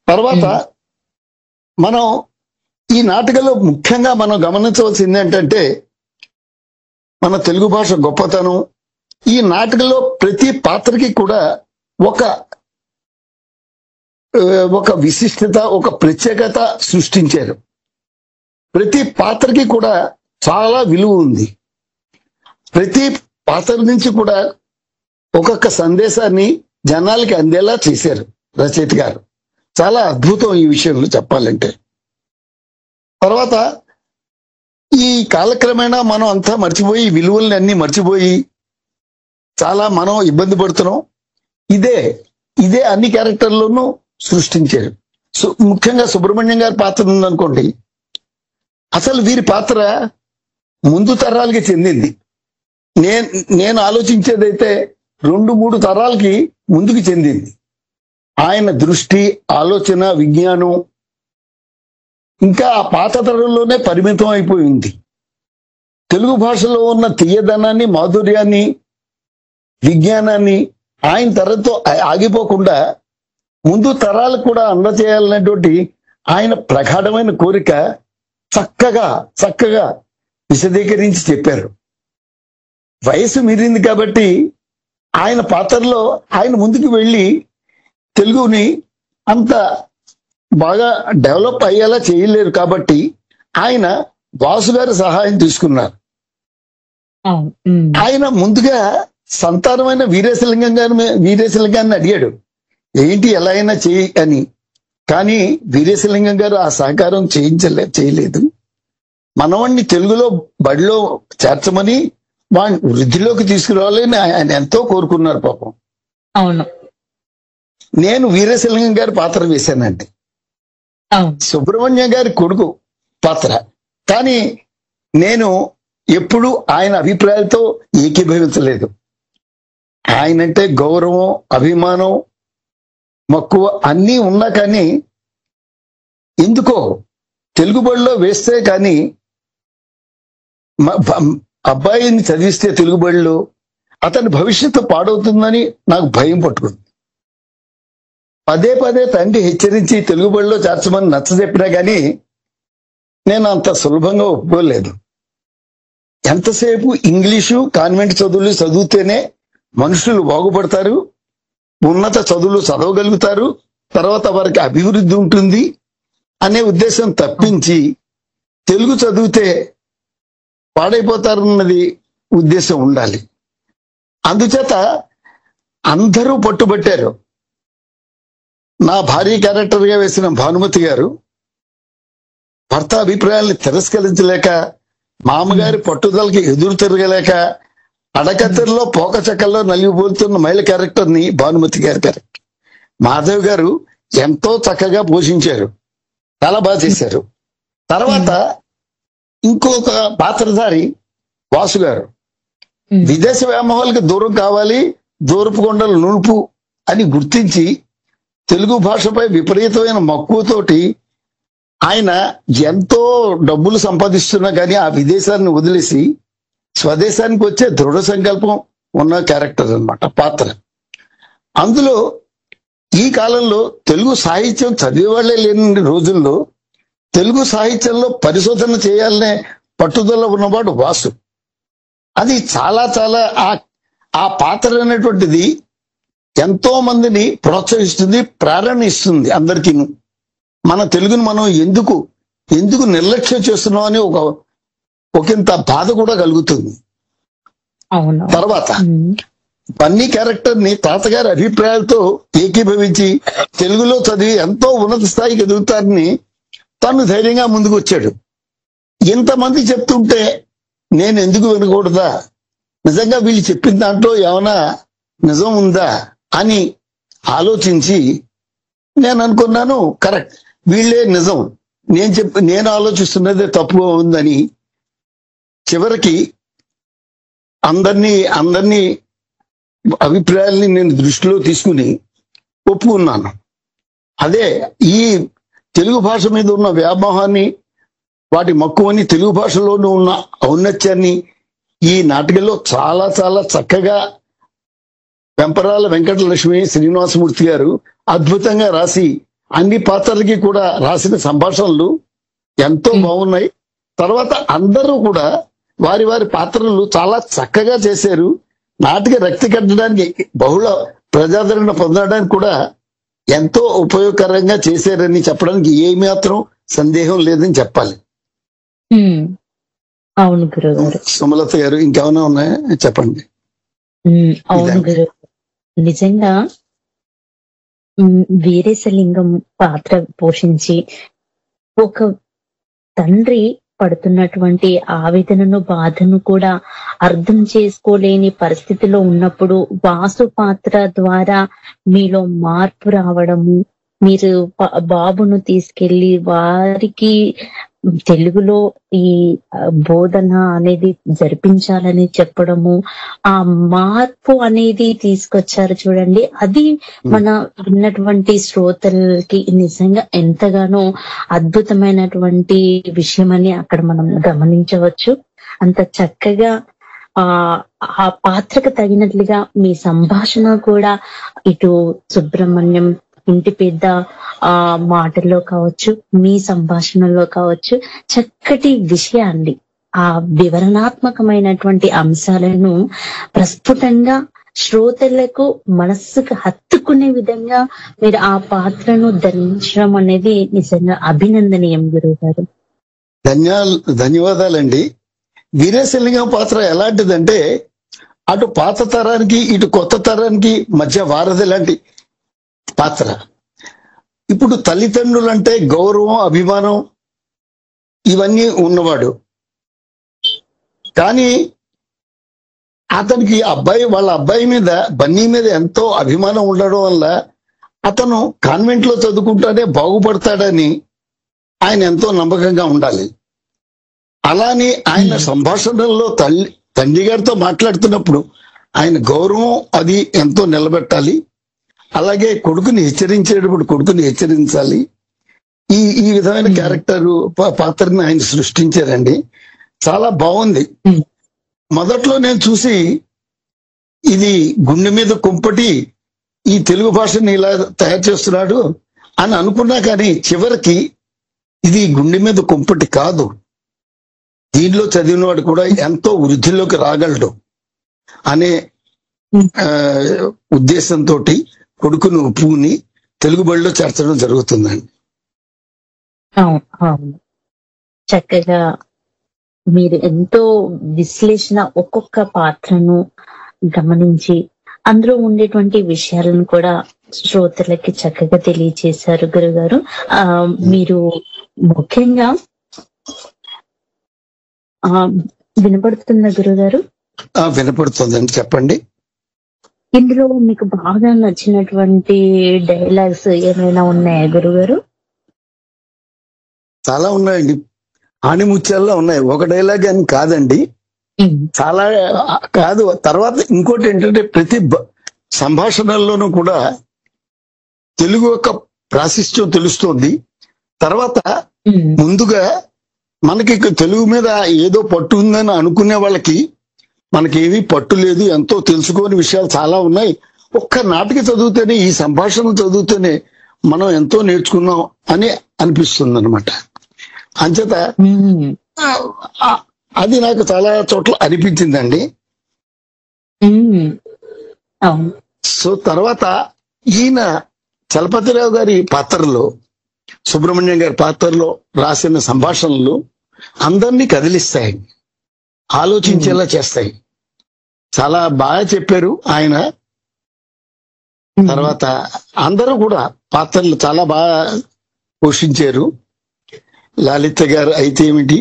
తర్వాత మనం ఈ నాటకంలో ముఖ్యంగా మనం గమనించవలసింది ఏంటంటే మన తెలుగు భాష గొప్పతనం. ఈ నాటకంలో ప్రతి పాత్రకి కూడా ఒక విశిష్టత, ఒక ప్రత్యేకత సృష్టించారు. ప్రతి పాత్రకి కూడా చాలా విలువ ఉంది. ప్రతి పాత్ర నుంచి కూడా ఒక్కొక్క సందేశాన్ని జనాలకి అందేలా చేశారు రచయిత గారు. చాలా అద్భుతం ఈ విషయంలో చెప్పాలంటే. తర్వాత ఈ కాలక్రమేణా మనం అంతా మర్చిపోయి విలువల్ని అన్ని మర్చిపోయి చాలా మనం ఇబ్బంది పడుతున్నాం. ఇదే అన్ని క్యారెక్టర్లోనూ సృష్టించారు. ముఖ్యంగా సుబ్రహ్మణ్యం గారి పాత్ర ఉందనుకోండి, అసలు వీరి పాత్ర ముందు తరాలకి చెందింది. నేను ఆలోచించేదైతే 2-3 తరాలకి ముందుకు చెందింది. ఆయన దృష్టి, ఆలోచన, విజ్ఞానం ఇంకా ఆ పాత తరంలోనే పరిమితం అయిపోయింది. తెలుగు భాషలో ఉన్న తీయదనాన్ని, మాధుర్యాన్ని, విజ్ఞానాన్ని ఆయన తరంతో ఆగిపోకుండా ముందు తరాలకు కూడా అందజేయాలనేటువంటి ఆయన ప్రగాఢమైన కోరిక చక్కగా విశదీకరించి చెప్పారు. వయసు మీరింది కాబట్టి ఆయన పాత్రలో ఆయన ముందుకు వెళ్ళి తెలుగుని అంత బాగా డెవలప్ అయ్యేలా చేయలేరు కాబట్టి ఆయన వాసు గారి సహాయం తీసుకున్నారు. ఆయన ముందుగా సంతానమైన వీరేశలింగాన్ని అడిగాడు, ఏంటి ఎలా అయినా చేయి అని. కానీ వీరేశలింగం గారు ఆ సహకారం చేయలేదు. మనవాణ్ణి తెలుగులో బడిలో చేర్చమని వాడిని వృద్ధిలోకి తీసుకురావాలని ఆయన ఎంతో కోరుకున్నారు పాపం. అవును, నేను వీరేశలింగం గారి పాత్ర వేశానండి. సుబ్రహ్మణ్యం గారి కొడుకు పాత్ర. కానీ నేను ఎప్పుడు ఆయన అభిప్రాయాలతో ఏకీభవించలేదు. ఆయనంటే గౌరవం, అభిమానం, మక్కువ అన్నీ ఉన్నా కానీ ఎందుకో తెలుగు బడిలో వేస్తే కానీ అబ్బాయిని చదివిస్తే తెలుగు బడిలో అతని భవిష్యత్తు పాడవుతుందని నాకు భయం పట్టుకుంది. పదే తండ్రి హెచ్చరించి తెలుగు బడిలో చేర్చమని నచ్చజెప్పినా కానీ నేను అంత సులభంగా ఒప్పుకోలేదు. ఎంతసేపు ఇంగ్లీషు కాన్వెంట్ చదువులు చదివితేనే మనుషులు బాగుపడతారు, ఉన్నత చదువులు చదవగలుగుతారు, తర్వాత వారికి అభివృద్ధి ఉంటుంది అనే ఉద్దేశం తప్పించి తెలుగు చదివితే పాడైపోతారన్నది ఉద్దేశం ఉండాలి. అందుచేత అందరూ పట్టుబట్టారు. నా భార్య క్యారెక్టర్గా వేసిన భానుమతి గారు భర్త అభిప్రాయాల్ని తిరస్కరించలేక, మామగారి పట్టుదలకి ఎదురు తిరగలేక, అడకత్తెరలో పోక చెక్కల్లో నలిగిపోతున్న మహిళ క్యారెక్టర్ని భానుమతి గారి క్యారెక్టర్ మాధవ్ గారు ఎంతో చక్కగా పోషించారు. చాలా బాగా చేశారు. తర్వాత ఇంకొక పాత్రధారి వాసు గారు విదేశ వ్యామోహాలకు దూరం కావాలి, దూరపు కొండలు నునుపు అని గుర్తించి తెలుగు భాషపై విపరీతమైన మక్కువతోటి ఆయన ఎంతో డబ్బులు సంపాదిస్తున్నా కానీ ఆ విదేశాన్ని వదిలేసి స్వదేశానికి వచ్చే దృఢ సంకల్పం ఉన్న క్యారెక్టర్ అన్నమాట, పాత్ర. అందులో ఈ కాలంలో తెలుగు సాహిత్యం చదివేవాళ్లే లేని రోజుల్లో తెలుగు సాహిత్యంలో పరిశోధన చేయాలనే పట్టుదల ఉన్నవాడు వాసు. అది చాలా చాలా ఆ పాత్ర అనేటువంటిది ఎంతో మందిని ప్రోత్సహిస్తుంది, ప్రేరణ ఇస్తుంది అందరికీ. మన తెలుగును మనం ఎందుకు నిర్లక్ష్యం చేస్తున్నాం అని ఒకంత బాధ కూడా కలుగుతుంది. తర్వాత బన్నీ క్యారెక్టర్ ని తాతగారి అభిప్రాయాలతో ఏకీభవించి తెలుగులో చదివి ఎంతో ఉన్నత స్థాయికి ఎదుగుతారని తను ధైర్యంగా ముందుకు వచ్చాడు. ఇంతమంది చెప్తుంటే నేను ఎందుకు వినకూడదా, నిజంగా వీళ్ళు చెప్పిన దాంట్లో ఏమైనా నిజం ఉందా అని ఆలోచించి నేను అనుకున్నాను, కరెక్ట్, వీళ్ళే నిజం, నేను ఆలోచిస్తున్నదే తప్పుగా ఉందని చివరికి అందరినీ అభిప్రాయాల్ని నేను దృష్టిలో తీసుకుని ఒప్పుకున్నాను. అదే ఈ తెలుగు భాష మీద ఉన్న వ్యామోహాన్ని, వాటి మక్కువని, తెలుగు భాషలోనూ ఉన్న ఔన్నత్యాన్ని ఈ నాటకంలో చాలా చాలా చక్కగా వెంపరాల వెంకటలక్ష్మి శ్రీనివాసమూర్తి గారు అద్భుతంగా రాసి అన్ని పాత్రలకి కూడా రాసిన సంభాషణలు ఎంతో బాగున్నాయి. తర్వాత అందరూ కూడా వారి వారి పాత్రలు చాలా చక్కగా చేశారు. నాటిక రక్తి కట్టడానికి, బహుళ ప్రజాదరణ పొందడానికి కూడా ఎంతో ఉపయోగకరంగా చేశారని చెప్పడానికి ఏమాత్రం సందేహం లేదని చెప్పాలి. అవును గురుగారు. సుమలత గారు ఇంకేమైనా ఉన్నాయా చెప్పండి. అవును గురు, నిజంగా వీరేశలింగం పాత్ర పోషించి ఒక తండ్రి పడుతున్నటువంటి ఆవేదనను, బాధను కూడా అర్థం చేసుకోలేని పరిస్థితిలో ఉన్నప్పుడు వాసు పాత్ర ద్వారా మీలో మార్పు రావడము, మీరు బాబును తీసుకెళ్లి వారికి తెలుగులో ఈ బోధన అనేది జరిపించాలని చెప్పడము, ఆ మార్పు అనేది తీసుకొచ్చారు చూడండి. అది మన విన్నటువంటి శ్రోతలకి నిజంగా ఎంతగానో అద్భుతమైనటువంటి విషయం అని అక్కడ మనం గమనించవచ్చు. అంత చక్కగా ఆ పాత్రకు తగినట్లుగా మీ సంభాషణ కూడా, ఇటు సుబ్రహ్మణ్యం ఇంటి పెద్ద మాటల్లో కావచ్చు, మీ సంభాషణలో కావచ్చు, చక్కటి విషయాన్ని, ఆ వివరణాత్మకమైనటువంటి అంశాలను ప్రస్ఫుటంగా శ్రోతలకు మనస్సుకు హత్తుకునే విధంగా మీరు ఆ పాత్రను ధరించడం అనేది నిజంగా అభినందనీయం గురువు గారు. ధన్యవాదాలండి. వీరేశలింగం పాత్ర ఎలాంటిదంటే అటు పాత తరానికి ఇటు కొత్త తరానికి మధ్య వారధి లాంటి పాత్ర. ఇప్పుడు తల్లిదండ్రులంటే గౌరవం, అభిమానం ఇవన్నీ ఉన్నవాడు. కానీ అతనికి వాళ్ళ అబ్బాయి మీద, బన్నీ మీద ఎంతో అభిమానం ఉండడం వల్ల అతను కాన్వెంట్ లో చదువుకుంటానే బాగుపడతాడని ఆయన ఎంతో నమ్మకంగా ఉండాలి. అలానే ఆయన సంభాషణల్లో తండ్రి గారితో మాట్లాడుతున్నప్పుడు ఆయన గౌరవం అది ఎంతో నిలబెట్టాలి. అలాగే కొడుకుని హెచ్చరించేటప్పుడు కొడుకుని హెచ్చరించాలి. ఈ విధమైన క్యారెక్టర్ పాత్రని ఆయన సృష్టించారండి. చాలా బాగుంది. మొదట్లో నేను చూసి ఇది గుండె మీద కుంపటి ఈ తెలుగు భాషని ఇలా తయారు చేస్తున్నాడు అని అనుకున్నా, కానీ చివరికి ఇది గుండె మీద కుంపటి కాదు, దీనిలో చదివినవాడు కూడా ఎంతో వృద్ధిలోకి రాగలడు అనే ఉద్దేశంతో కొడుకును ఒప్పుకుని తెలుగు బడిలో చేర్చడం జరుగుతుందండి. అవును, చక్కగా మీరు ఎంతో విశ్లేషణ, ఒక్కొక్క పాత్రను గమనించి అందులో ఉండేటువంటి విషయాలను కూడా శ్రోతలకి చక్కగా తెలియజేశారు గురుగారు. మీరు ముఖ్యంగా వినపడుతున్న గురుగారు? వినపడుతుందండి, చెప్పండి. ఇందులో మీకు బాగా నచ్చినటువంటి డైలాగ్స్ ఏమైనా ఉన్నాయా గురుగారు? చాలా ఉన్నాయండి, ఆణిముత్యాల్లో ఉన్నాయి. ఒక డైలాగ్ అని కాదండి, చాలా కాదు. తర్వాత ఇంకోటి ఏంటంటే ప్రతి సంభాషణల్లోనూ కూడా తెలుగు యొక్క ప్రాశస్త్యం తెలుస్తోంది. తర్వాత ముందుగా మనకి తెలుగు మీద ఏదో పట్టు ఉందని అనుకునే వాళ్ళకి మనకేమీ పట్టు లేదు, ఎంతో తెలుసుకోని విషయాలు చాలా ఉన్నాయి. ఒక్క నాటిక చదివితేనే, ఈ సంభాషణ చదివితేనే మనం ఎంతో నేర్చుకున్నాం అని అనిపిస్తుంది అనమాట. అంచేత అది నాకు చాలా చోట్ల అనిపించిందండి. సో తర్వాత ఈయన చలపతిరావు గారి పాత్రలో, సుబ్రహ్మణ్యం గారి పాత్రలో రాసిన సంభాషణలు అందరినీ కదిలిస్తాయి, ఆలోచించేలా చేస్తాయి. చాలా బాగా చెప్పారు ఆయన. తర్వాత అందరూ కూడా పాత్రలు చాలా బాగా పోషించారు. లలిత గారు అయితే ఏమిటి,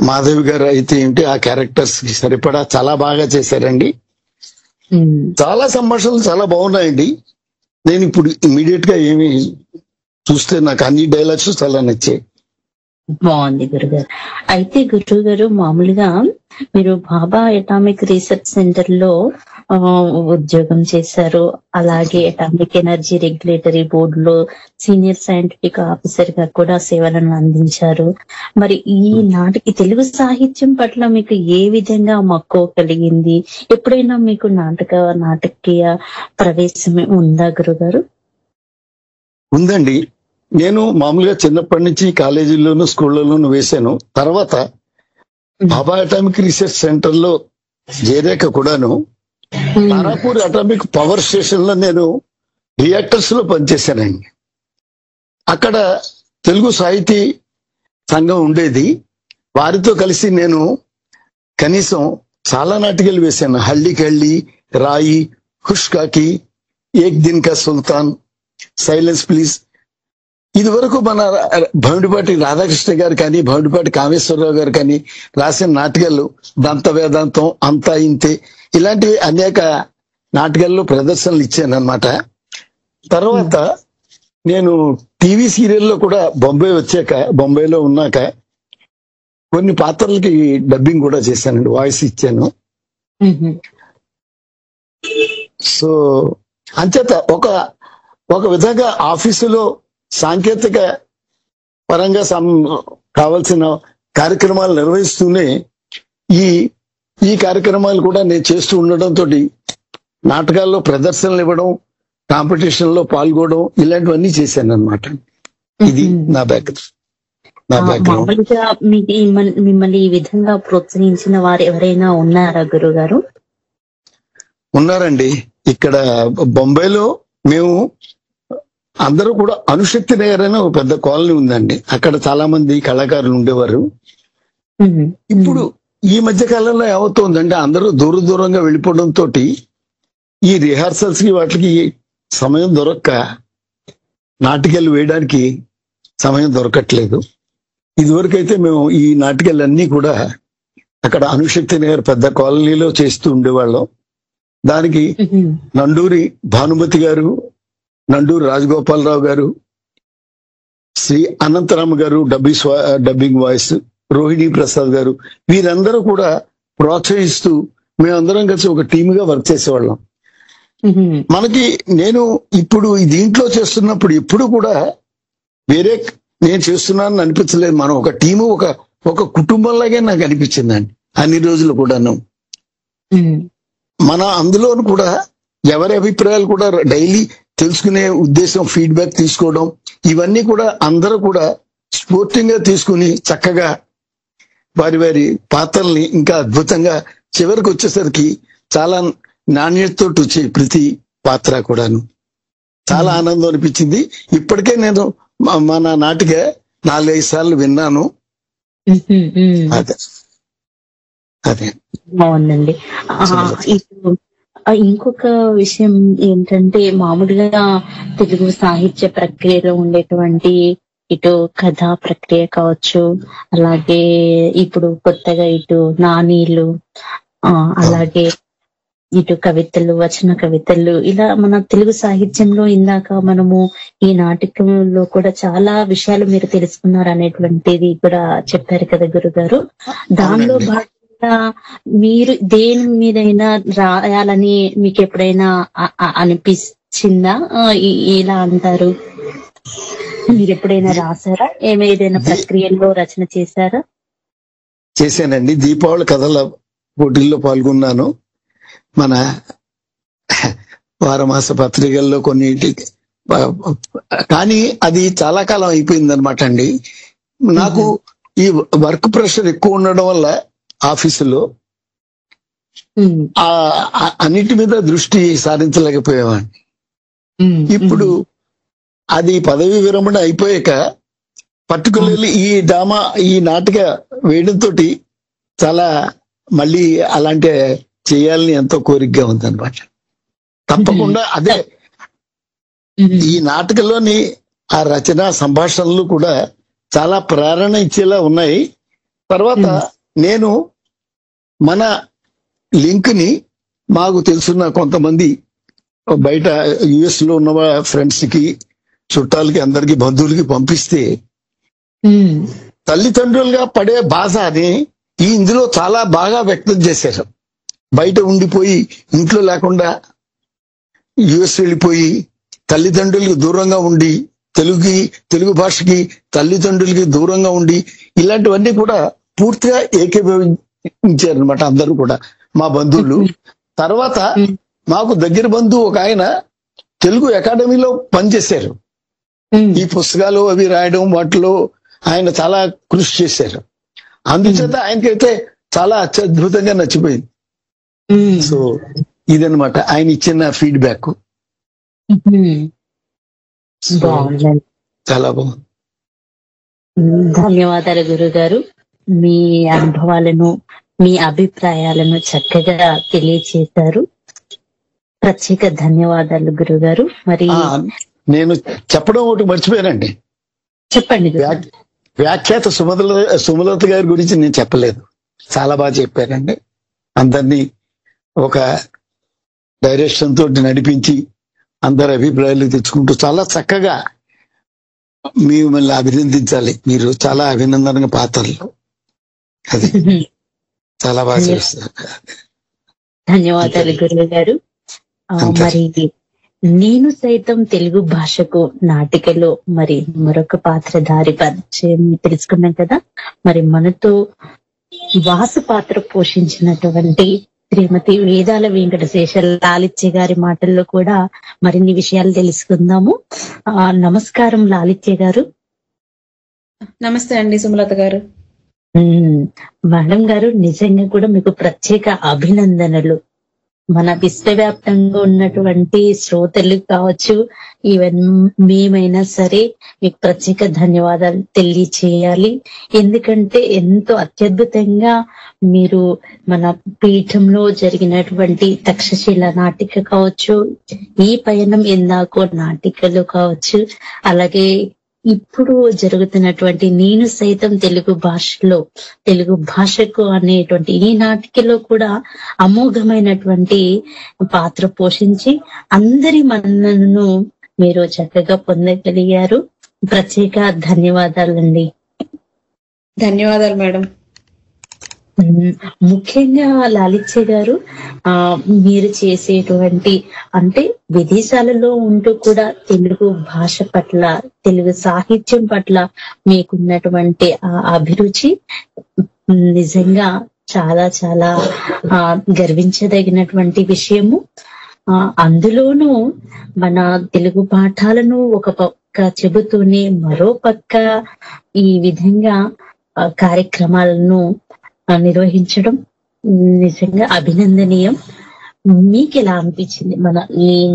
మాధవి గారు అయితే ఏమిటి, ఆ క్యారెక్టర్స్ కి సరిపడా చాలా బాగా చేశారండి. చాలా సంభాషణలు చాలా బాగున్నాయండి. నేను ఇప్పుడు ఇమీడియట్ గా ఏమి చూస్తే నాకు అన్ని డైలాగ్స్ చాలా నచ్చాయి. బాగుంది గురుగారు. అయితే గురువు గారు, మామూలుగా మీరు బాబా అటామిక్ రీసెర్చ్ సెంటర్ లో ఉద్యోగం చేశారు. అలాగే అటామిక్ ఎనర్జీ రెగ్యులేటరీ బోర్డు లో సీనియర్ సైంటిఫిక్ ఆఫీసర్ గా కూడా సేవలను అందించారు. మరి ఈ నాటికి తెలుగు సాహిత్యం పట్ల మీకు ఏ విధంగా మక్కువ కలిగింది? ఎప్పుడైనా మీకు నాటకీయ ప్రవేశం ఉందా గురుగారు? ఉందండి. నేను మామూలుగా చిన్నప్పటి నుంచి కాలేజీల్లోనూ స్కూళ్ళలోనూ వేశాను. తర్వాత బాబా అటామిక్ రీసెర్చ్ సెంటర్ లో చేరాక కూడాను తారాపూర్ అటామిక్ పవర్ స్టేషన్ లో నేను రియాక్టర్స్ లో పనిచేశానండి. అక్కడ తెలుగు సాహితీ సంఘం ఉండేది. వారితో కలిసి నేను కనీసం చాలా నాటికలు వేశాను. హల్లీకి హల్లి, రాయి, ఖుష్కాకి, ఏక్ దిన్ కా సుల్తాన్, సైలెన్స్ ప్లీజ్. ఇది వరకు మన భౌండిపాటి రాధాకృష్ణ గారు కానీ, భౌండిపాటి కామేశ్వరరావు గారు కానీ రాసిన నాటకాలు దంత వేదాంతం, అంతా ఇంతే, ఇలాంటివి అనేక నాటకాల్లో ప్రదర్శనలు ఇచ్చాను అనమాట. తర్వాత నేను టీవీ సీరియల్లో కూడా బొంబాయిలో ఉన్నాక కొన్ని పాత్రలకి డబ్బింగ్ కూడా చేశానండి, వాయిస్ ఇచ్చాను. సో అంచేత ఒక విధంగా ఆఫీసులో సాంకేతిక పరంగా కావాల్సిన కార్యక్రమాలు నిర్వహిస్తూనే ఈ కార్యక్రమాలు కూడా నేను చేస్తూ ఉండడంతో నాటకాల్లో ప్రదర్శనలు ఇవ్వడం, కాంపిటీషన్ లో పాల్గొనడం, ఇలాంటివన్నీ చేశాను అనమాట. ఇది నా బ్యాక్గ్రౌండ్. మిమ్మల్ని ఈ విధంగా ప్రోత్సహించిన వారు ఎవరైనా ఉన్నారా గురుగారు? ఉన్నారండి. ఇక్కడ బొంబాయిలో మేము అందరూ కూడా అణుశక్తి నగర్ అనే ఒక పెద్ద కాలనీ ఉందండి. అక్కడ చాలా మంది కళాకారులు ఉండేవారు. ఇప్పుడు ఈ మధ్య కాలంలో ఏమవుతోందంటే అందరూ దూరంగా వెళ్ళిపోవడంతో ఈ రిహార్సల్స్ కి వాటికి సమయం దొరక్క నాటికలు వేయడానికి సమయం దొరకట్లేదు. ఇదివరకైతే మేము ఈ నాటికలన్నీ కూడా అక్కడ అణుశక్తి నగర్ పెద్ద కాలనీలో చేస్తూ ఉండేవాళ్ళం. దానికి నండూరి భానుమతి గారు, నండూరి రాజగోపాలరావు గారు, శ్రీ అనంతరామ గారు డబ్బింగ్ వాయిస్, రోహిణి ప్రసాద్ గారు, వీరందరూ కూడా ప్రోత్సహిస్తూ మేమందరం కలిసి ఒక టీమ్ గా వర్క్ చేసేవాళ్ళం. నేను ఇప్పుడు దీంట్లో చేస్తున్నప్పుడు ఎప్పుడు కూడా వేరే నేను చేస్తున్నానని అనిపించలేదు. మనం ఒక టీము, ఒక కుటుంబంలాగే నాకు అనిపించిందండి అన్ని రోజులు కూడాను. మన అందులోను కూడా ఎవరి అభిప్రాయాలు కూడా డైలీ తెలుసుకునే ఉద్దేశం, ఫీడ్బ్యాక్ తీసుకోవడం, ఇవన్నీ కూడా అందరూ కూడా స్ఫూర్తిగా తీసుకుని చక్కగా వారి పాత్రల్ని ఇంకా అద్భుతంగా చివరికి వచ్చేసరికి చాలా నాణ్యతతో వచ్చే ప్రతి పాత్ర కూడాను చాలా ఆనందం అనిపించింది. ఇప్పటికే నేను మన నాటిక 4-5 సార్లు విన్నాను. అదే బాగుందండి. ఇంకొక విషయం ఏంటంటే, మామూలుగా తెలుగు సాహిత్య ప్రక్రియలో ఉండేటువంటి ఇటు కథా ప్రక్రియ కావచ్చు, అలాగే ఇప్పుడు కొత్తగా ఇటు నానీలు, అలాగే ఇటు కవితలు, వచన కవితలు, ఇలా మన తెలుగు సాహిత్యంలో ఇందాక మనము ఈ నాటకంలో కూడా చాలా విషయాలు మీరు తెలుసుకున్నారు అనేటువంటిది కూడా చెప్పారు కదా గురుగారు. దానిలో భాగంగా మీరు దేని మీదైనా రాయాలని మీకు ఎప్పుడైనా అనిపించిందా? ఇలా అంటారు, మీరు ఎప్పుడైనా రాసారా? ఏదైనా ప్రక్రియలో రచన చేశారా? చేశానండి. దీపావళి కథల పోటీల్లో పాల్గొన్నాను. మన వారమాస పత్రికల్లో కొన్నిటి, కానీ అది చాలా కాలం అయిపోయింది అనమాట అండి. నాకు ఈ వర్క్ ప్రెషర్ ఎక్కువ ఉండడం వల్ల ఆఫీసులో అన్నిటి మీద దృష్టి సారించలేకపోయామండి. ఇప్పుడు అది పదవి విరమణ అయిపోయాక పర్టికులర్లీ ఈ నాటిక వేయడంతో చాలా మళ్ళీ అలాంటి చేయాలని ఎంతో కోరికగా ఉందన్నమాట. తప్పకుండా అదే ఈ నాటకంలోని ఆ రచన సంభాషణలు కూడా చాలా ప్రేరణ ఇచ్చేలా ఉన్నాయి. తర్వాత నేను మన లింక్ ని మాకు తెలుసున్న కొంతమంది బయట యుఎస్ లో ఉన్న ఫ్రెండ్స్ కి, చుట్టాలకి, అందరికి, బంధువులకి పంపిస్తే తల్లిదండ్రులుగా పడే బాధ అని ఇందులో చాలా బాగా వ్యక్తం చేశారు. బయట ఉండిపోయి ఇంట్లో లేకుండా యుఎస్ వెళ్ళిపోయి తల్లిదండ్రులకి దూరంగా ఉండి, తెలుగు భాషకి తల్లిదండ్రులకి దూరంగా ఉండి, ఇలాంటివన్నీ కూడా పూర్తిగా ఏకీభవించారనమాట అందరూ కూడా మా బంధువులు. తర్వాత మాకు దగ్గర బంధువు ఒక ఆయన తెలుగు అకాడమీలో పనిచేశారు. ఈ పుస్తకాలు అవి రాయడం వాటిలో ఆయన చాలా కృషి చేశారు. అందుచేత ఆయనకైతే చాలా అత్యద్భుతంగా నచ్చిపోయింది. సో ఇదనమాట ఆయన ఇచ్చిన ఫీడ్బ్యాక్. చాలా బాగుంది. ధన్యవాదాలు గురుగారు. మీ అనుభవాలను, మీ అభిప్రాయాలను చక్కగా తెలియచేశారు. ప్రత్యేక ధన్యవాదాలు గురుగారు. మరి నేను చెప్పడం ఒకటి మర్చిపోయానండి. చెప్పండి. వ్యాఖ్యాత సుమలత గారి గురించి నేను చెప్పలేదు. చాలా బాగా చెప్పారండి. అందరినీ ఒక డైరెక్షన్ తోటి నడిపించి అందరి అభిప్రాయాలు తెచ్చుకుంటూ చాలా చక్కగా మిమ్మల్ని అభినందించాలి. మీరు చాలా అభినందనగా పాత్రలు, అది చాలా బాగా చేస్తారు. ధన్యవాదాలు గురువు గారు. మరి నేను సైతం తెలుగు భాషకు నాటికలో మరి మరొక పాత్రధారి పరిచయం తెలుసుకున్నాం కదా. మరి మనతో వాసు పాత్ర పోషించినటువంటి శ్రీమతి వేదాల వెంకటశేష లాలిత్య గారి మాటల్లో కూడా మరిన్ని విషయాలు తెలుసుకుందాము. నమస్కారం లాలిత్య గారు. నమస్తే అండి సుమలత గారు. మేడం గారు, నిజంగా కూడా మీకు ప్రత్యేక అభినందనలు. మన విశ్వవ్యాప్తంగా ఉన్నటువంటి శ్రోతలు కావచ్చు, ఈవెన్ మేమైనా సరే మీకు ప్రత్యేక ధన్యవాదాలు తెలియచేయాలి. ఎందుకంటే ఎంతో అత్యద్భుతంగా మీరు మన పీఠంలో జరిగినటువంటి తక్షశిల నాటిక కావచ్చు, ఈ పయనం ఎందాకో నాటికలు కావచ్చు, అలాగే ఇప్పుడు జరుగుతున్నటువంటి నేను సైతం తెలుగు భాషకు అనేటువంటి ఈ నాటికలో కూడా అమోఘమైనటువంటి పాత్ర పోషించి అందరి మన్ననను మీరు చక్కగా పొందగలిగారు. ప్రత్యేక ధన్యవాదాలండి. ధన్యవాదాలు మేడం. ముఖ్యంగా లాలిత్య గారు, మీరు చేసేటువంటి అంటే విదేశాలలో ఉంటూ కూడా తెలుగు భాష పట్ల, తెలుగు సాహిత్యం పట్ల మీకున్నటువంటి ఆ అభిరుచి నిజంగా చాలా చాలా గర్వించదగినటువంటి విషయము. అందులోనూ మన తెలుగు పాఠాలను ఒక పక్క చెబుతూనే మరో పక్క ఈ విధంగా కార్యక్రమాలను నిర్వహించడం నిజంగా అభినందనీయం. మీకు ఎలా అనిపించింది మన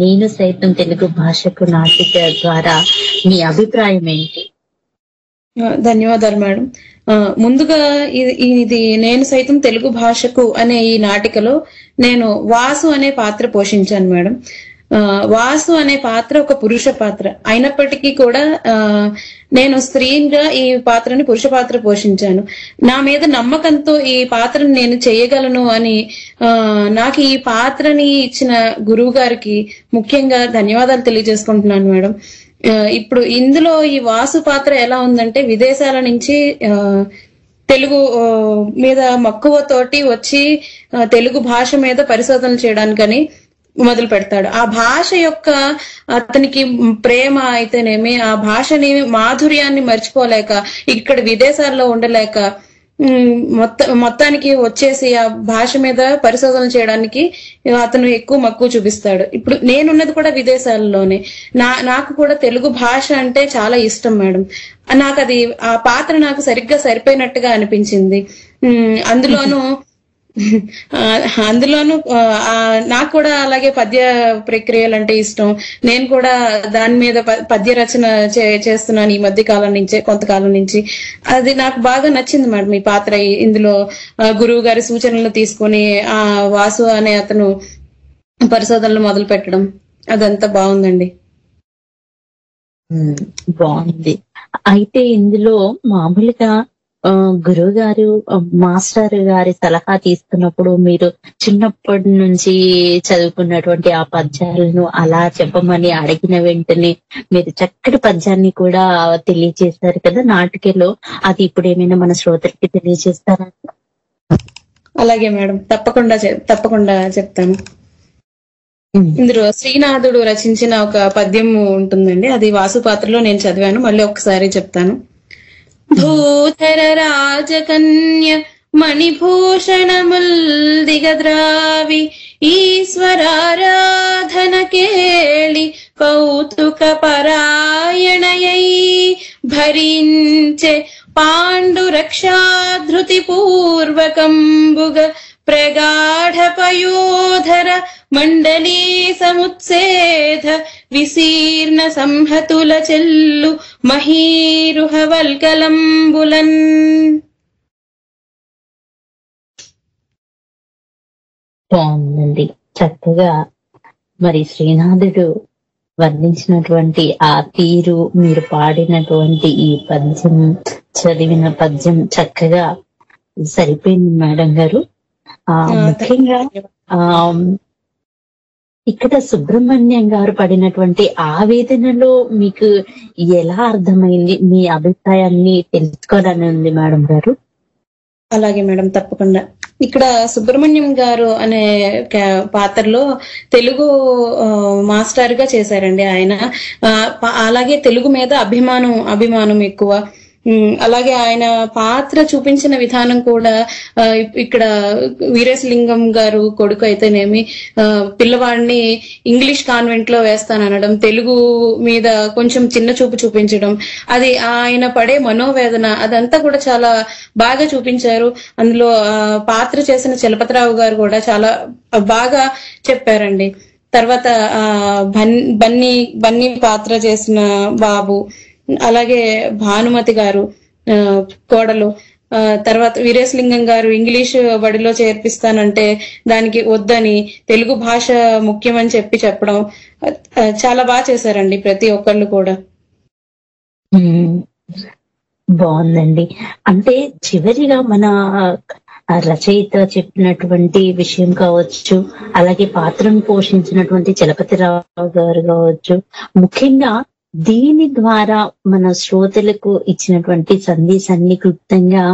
నేను సైతం తెలుగు భాషకు నాటిక ద్వారా? మీ అభిప్రాయం ఏంటి? ధన్యవాదాలు మేడం. ముందుగా ఇది నేను సైతం తెలుగు భాషకు అనే ఈ నాటికలో నేను వాసు అనే పాత్ర పోషించాను మేడం. వాసు అనే పాత్ర ఒక పురుష పాత్ర అయినప్పటికీ కూడా నేను స్త్రీగా ఈ పాత్రని పురుష పాత్ర పోషించాను. నా మీద నమ్మకంతో ఈ పాత్రను నేను చేయగలను అని నాకు ఈ పాత్రని ఇచ్చిన గురువు గారికి ముఖ్యంగా ధన్యవాదాలు తెలియజేసుకుంటున్నాను మేడం. ఇప్పుడు ఇందులో ఈ వాసు పాత్ర ఎలా ఉందంటే, విదేశాల నుంచి తెలుగు మీద మక్కువతోటి వచ్చి తెలుగు భాష మీద పరిశోధనలు చేయడానికని మొదలు పెడతాడు. ఆ భాష యొక్క అతనికి ప్రేమ అయితేనేమి, ఆ భాషని మాధుర్యాన్ని మర్చిపోలేక, ఇక్కడ విదేశాల్లో ఉండలేక మొత్తానికి వచ్చేసి ఆ భాష మీద పరిశోధన చేయడానికి అతను ఎక్కువ మక్కువ చూపిస్తాడు. ఇప్పుడు నేనున్నది కూడా విదేశాల్లోనే. నాకు కూడా తెలుగు భాష అంటే చాలా ఇష్టం మేడం. నాకు అది ఆ పాత్ర నాకు సరిగ్గా సరిపోయినట్టుగా అనిపించింది. అందులోనూ నాకు కూడా అలాగే పద్య ప్రక్రియలు అంటే ఇష్టం. నేను కూడా దాని మీద పద్య రచన చేస్తున్నాను ఈ మధ్య కాలం నుంచే, కొంతకాలం నుంచి. అది నాకు బాగా నచ్చింది మేడం ఈ పాత్ర. ఇందులో గురువు గారి సూచనలు తీసుకొని ఆ వాసు అనే అతను పరిశోధనలు మొదలు పెట్టడం అదంతా బాగుందండి. బాగుంది. అయితే ఇందులో మామూలుగా గురువు గారు మాస్టర్ గారి సలహా తీసుకున్నప్పుడు మీరు చిన్నప్పటి నుంచి చదువుకున్నటువంటి ఆ పద్యాలను అలా చెప్పమని అడిగిన వెంటనే మీరు చక్కటి పద్యాన్ని కూడా తెలియజేస్తారు కదా నాటికలో. అది ఇప్పుడు ఏమైనా మన శ్రోతలకి తెలియజేస్తారా? అలాగే మేడం, తప్పకుండా చెప్తాను. ఇందులో శ్రీనాథుడు రచించిన ఒక పద్యం ఉంటుందండి, అది వాసు పాత్రలో నేను చదివాను. మళ్ళీ ఒకసారి చెప్తాను. భూధర రాజకన్య మణిభూషణముల్ దిగద్రావి ఈశ్వరారాధన కేళి కౌతుక పరాయణయై భరించే పాండు రక్షాధృతి పూర్వకంబుగ ప్రగాఢ పయోధర మండలీ సముత్సేధ విశీర్ణ సంహతుల చెల్లు మహీరుహ వల్కలంబులన్. బాగుందండి. చక్కగా మరి శ్రీనాథుడు వర్ణించినటువంటి ఆ తీరు, మీరు పాడినటువంటి ఈ పద్యం, చదివిన పద్యం చక్కగా సరిపోయింది మేడం గారు. ముఖ్యంగా ఇక్కడ సుబ్రహ్మణ్యం గారు పడినటువంటి ఆవేదనలో మీకు ఎలా అర్థమైంది? మీ అభిప్రాయాన్ని తెలుసుకోవాలని ఉంది మేడం గారు. అలాగే మేడం, తప్పకుండా. ఇక్కడ సుబ్రహ్మణ్యం గారు అనే పాత్రలో తెలుగు మాస్టర్ గా చేశారండి ఆయన. అలాగే తెలుగు మీద అభిమానం ఎక్కువ. అలాగే ఆయన పాత్ర చూపించిన విధానం కూడా ఇక్కడ వీరేశలింగం గారు కొడుకు అయితేనేమి పిల్లవాడిని ఇంగ్లీష్ కాన్వెంట్ లో వేస్తాననడం, తెలుగు మీద కొంచెం చిన్న చూపు చూపించడం, అది ఆయన పడే మనోవేదన అదంతా కూడా చాలా బాగా చూపించారు. అందులో పాత్ర చేసిన చలపతిరావు గారు కూడా చాలా బాగా చెప్పారండి. తర్వాత బన్నీ పాత్ర చేసిన బాబు, అలాగే భానుమతి గారు కోడలు, తర్వాత వీరేశలింగం గారు ఇంగ్లీష్ బడిలో చేర్పిస్తానంటే దానికి వద్దని తెలుగు భాష ముఖ్యమని చెప్పడం చాలా బాగా చేశారండి ప్రతి ఒక్కళ్ళు కూడా. బాగుందండి. అంటే చివరిగా మన రచయిత చెప్పినటువంటి విషయం కావచ్చు, అలాగే పాత్రను పోషించినటువంటి చలపతిరావు గారు కావచ్చు, ముఖ్యంగా దీని ద్వారా మన శ్రోతలకు ఇచ్చినటువంటి సందేశాన్ని క్లుప్తంగా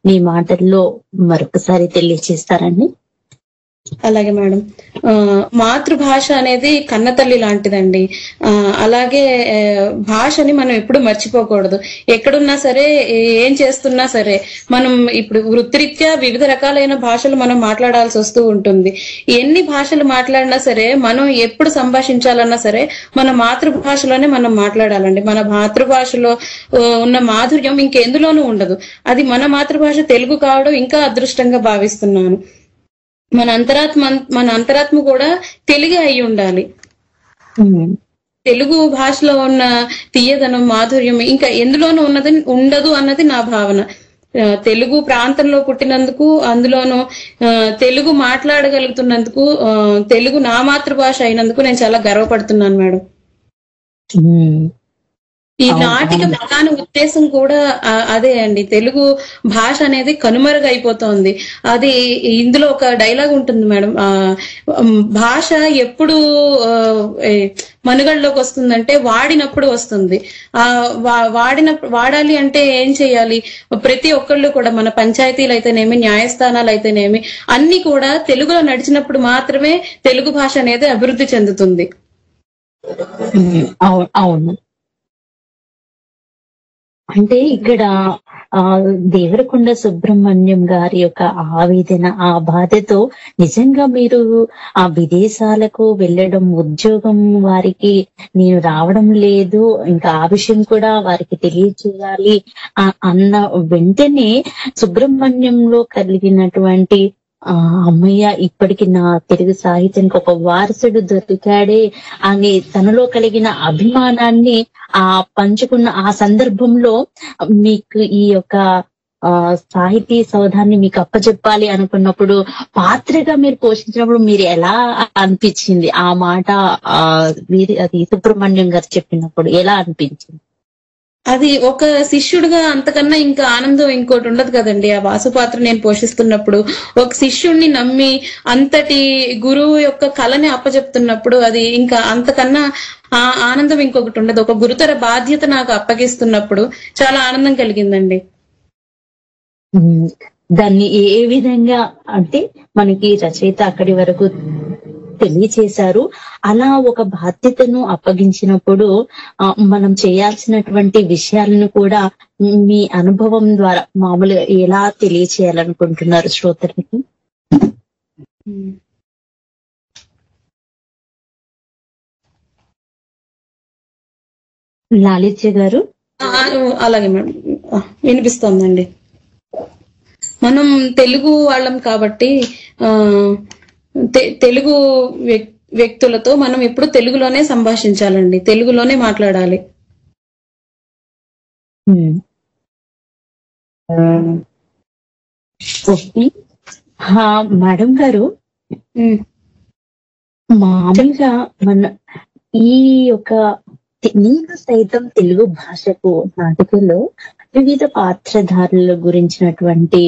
మీ మాటల్లో మరొకసారి తెలియజేస్తారండి. అలాగే మేడం, మాతృభాష అనేది కన్నతల్లి లాంటిదండి. అలాగే భాషని మనం ఎప్పుడు మర్చిపోకూడదు. ఎక్కడున్నా సరే, ఏం చేస్తున్నా సరే, మనం ఇప్పుడు వృత్తిరీత్యా వివిధ రకాలైన భాషలు మనం మాట్లాడాల్సి వస్తూ ఉంటుంది. ఎన్ని భాషలు మాట్లాడినా సరే, మనం ఎప్పుడు సంభాషించాలన్నా సరే మన మాతృభాషలోనే మనం మాట్లాడాలండి. మన మాతృభాషలో ఉన్న మాధుర్యం ఇంకెందులోనూ ఉండదు. అది మన మాతృభాష తెలుగు కావడం ఇంకా అదృష్టంగా భావిస్తున్నాను. మన అంతరాత్మ కూడా తెలుగే అయి ఉండాలి. తెలుగు భాషలో ఉన్న తీయదనం, మాధుర్యం ఇంకా ఎందులోనూ ఉండదు అన్నది నా భావన. తెలుగు ప్రాంతంలో పుట్టినందుకు, అందులోనూ తెలుగు మాట్లాడగలుగుతున్నందుకు, తెలుగు నా మాతృభాష అయినందుకు నేను చాలా గర్వపడుతున్నాను మేడం. ఈ నాటిక ప్రధాన ఉద్దేశం కూడా అదే అండి. తెలుగు భాష అనేది కనుమరుగైపోతోంది. అది ఇందులో ఒక డైలాగ్ ఉంటుంది మేడం, భాష ఎప్పుడు మనుగడలోకి వస్తుందంటే వాడినప్పుడు వస్తుంది. వాడాలి అంటే ఏం చేయాలి? ప్రతి ఒక్కళ్ళు కూడా మన పంచాయతీలు అయితేనేమి, న్యాయస్థానాలు అయితేనేమి అన్ని కూడా తెలుగులో నడిచినప్పుడు మాత్రమే తెలుగు భాష అనేది అభివృద్ధి చెందుతుంది. అవును. అంటే ఇక్కడ దేవరకొండ సుబ్రహ్మణ్యం గారి యొక్క ఆవేదన, ఆ బాధతో నిజంగా మీరు ఆ విదేశాలకు వెళ్ళడం, ఉద్యోగం వారికి నేను రావడం లేదు, ఇంకా ఆ విషయం కూడా వారికి తెలియచేయాలి అన్న వెంటనే సుబ్రహ్మణ్యంలో కలిగినటువంటి అమ్మయ్య ఇప్పటికి నా తెలుగు సాహిత్యానికి ఒక వారసుడు దొరికాడే అని తనలో కలిగిన అభిమానాన్ని పంచుకున్న ఆ సందర్భంలో మీకు ఈ యొక్క సాహితీ సౌధాన్ని మీకు అప్పచెప్పాలి అనుకున్నప్పుడు, పాత్రగా మీరు పోషించినప్పుడు మీరు ఎలా అనిపించింది? ఆ మాట అది సుబ్రహ్మణ్యం గారు చెప్పినప్పుడు ఎలా అనిపించింది? అది ఒక శిష్యుడిగా అంతకన్నా ఇంకా ఆనందం ఇంకోటి ఉండదు కదండి. ఆ వాసు పాత్ర నేను పోషిస్తున్నప్పుడు ఒక శిష్యుడిని నమ్మి అంతటి గురువు యొక్క కళని అప్పచెప్తున్నప్పుడు అది ఇంకా అంతకన్నా ఆనందం ఇంకొకటి ఉండదు. ఒక గురుతర బాధ్యత నాకు అప్పగిస్తున్నప్పుడు చాలా ఆనందం కలిగిందండి. దాన్ని ఏ విధంగా అంటే మనకి రచయిత అక్కడి వరకు తెలియచేశారు. అలా ఒక బాధ్యతను అప్పగించినప్పుడు మనం చేయాల్సినటువంటి విషయాలను కూడా మీ అనుభవం ద్వారా మామూలుగా ఎలా తెలియచేయాలనుకుంటున్నారు శ్రోతలకి? లాలిత్య గారు. అలాగే మేడం, వినిపిస్తోందండి. మనం తెలుగు వాళ్ళం కాబట్టి తెలుగు వ్యక్తులతో మనం ఎప్పుడు తెలుగులోనే సంభాషించాలండి, తెలుగులోనే మాట్లాడాలి. మేడం గారు, మామూలుగా మన ఈ యొక్క నేను సైతం తెలుగు భాషకు నాటికలో వివిధ పాత్రధారుల గురించినటువంటి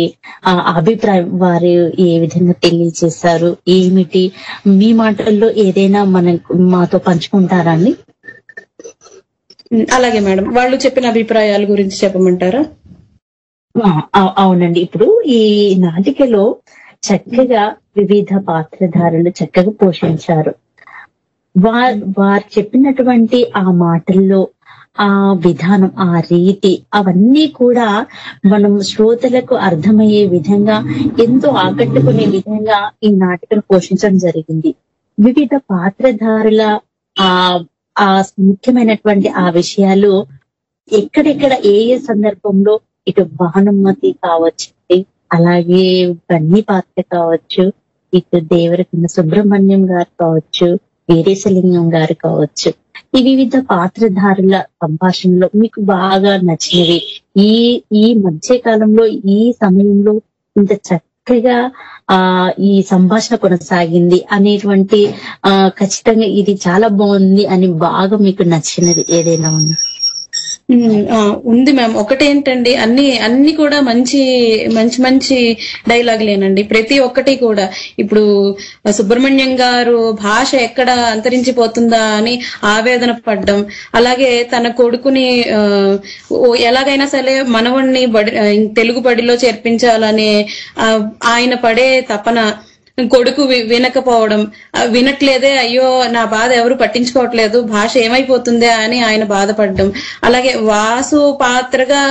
అభిప్రాయం వారు ఏ విధంగా తెలియజేశారు, ఏమిటి మీ మాటల్లో ఏదైనా మాతో పంచుకుంటారా అండి? అలాగే మేడం, వాళ్ళు చెప్పిన అభిప్రాయాల గురించి చెప్పమంటారా? అవునండి. ఇప్పుడు ఈ నాటికలో చక్కగా వివిధ పాత్రధారులు చక్కగా పోషించారు. వారు చెప్పినటువంటి ఆ మాటల్లో ఆ విధానం, ఆ రీతి, అవన్నీ కూడా మనం శ్రోతలకు అర్థమయ్యే విధంగా, ఎంతో ఆకట్టుకునే విధంగా ఈ నాటకం పోషించడం జరిగింది. వివిధ పాత్రధారుల ఆ ముఖ్యమైనటువంటి ఆ విషయాలు ఎక్కడెక్కడ ఏ సందర్భంలో, ఇటు భానుమతి కావచ్చు, అలాగే బన్నీ పాత్ర కావచ్చు, ఇటు దేవరకొండ సుబ్రహ్మణ్యం గారు కావచ్చు, వీరేశలింగం గారు కావచ్చు, ఈ వివిధ పాత్రధారుల సంభాషణలో మీకు బాగా నచ్చినవి, ఈ మధ్య కాలంలో ఈ సమయంలో ఇంత చక్కగా ఈ సంభాషణ కొనసాగింది అనేటువంటి ఖచ్చితంగా ఇది చాలా బాగుంది అని బాగా మీకు నచ్చినది ఏదైనా ఉందా? ఉంది మ్యామ్. ఒకటేంటండి, అన్ని కూడా మంచి మంచి మంచి డైలాగులేనండి. ప్రతి ఒక్కటి కూడా ఇప్పుడు సుబ్రహ్మణ్యం గారు భాష ఎక్కడ అంతరించిపోతుందా అని ఆవేదన పడ్డం, అలాగే తన కొడుకుని ఎలాగైనా సరే మనవణ్ణి తెలుగు బడిలో చేర్పించాలనే ఆయన పడే తపన, కొడుకు వినకపోవడం, వినట్లేదే, అయ్యో నా బాధ ఎవరు పట్టించుకోవట్లేదు, భాష ఏమైపోతుందే అని ఆయన బాధపడడం, అలాగే వాసు పాత్రగా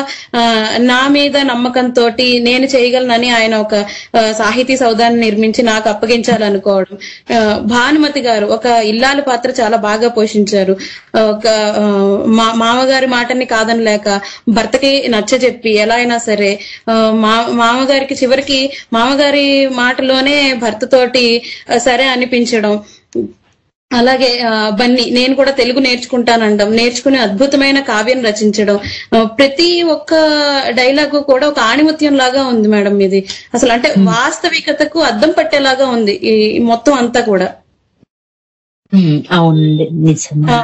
నా మీద నమ్మకంతో నేను చేయగలనని ఆయన ఒక సాహితీ సౌధాన్ని నిర్మించి నాకు అప్పగించాలనుకోవడం, భానుమతి గారు ఒక ఇల్లాల పాత్ర చాలా బాగా పోషించారు. ఒక మామగారి మాటని కాదనలేక భర్తకి నచ్చజెప్పి ఎలా అయినా సరే మామగారికి చివరికి మామగారి మాటలోనే భర్తతోటి సరే అనిపించడం, అలాగే బన్నీ నేను కూడా తెలుగు నేర్చుకుంటానండం, నేర్చుకుని అద్భుతమైన కావ్యం రచించడం, ప్రతి ఒక్క డైలాగు కూడా ఒక ఆణిముత్యం లాగా ఉంది మేడం. ఇది అసలు అంటే వాస్తవికతకు అద్దం పట్టేలాగా ఉంది ఈ మొత్తం అంతా కూడా. అవునండి, నిజంగా.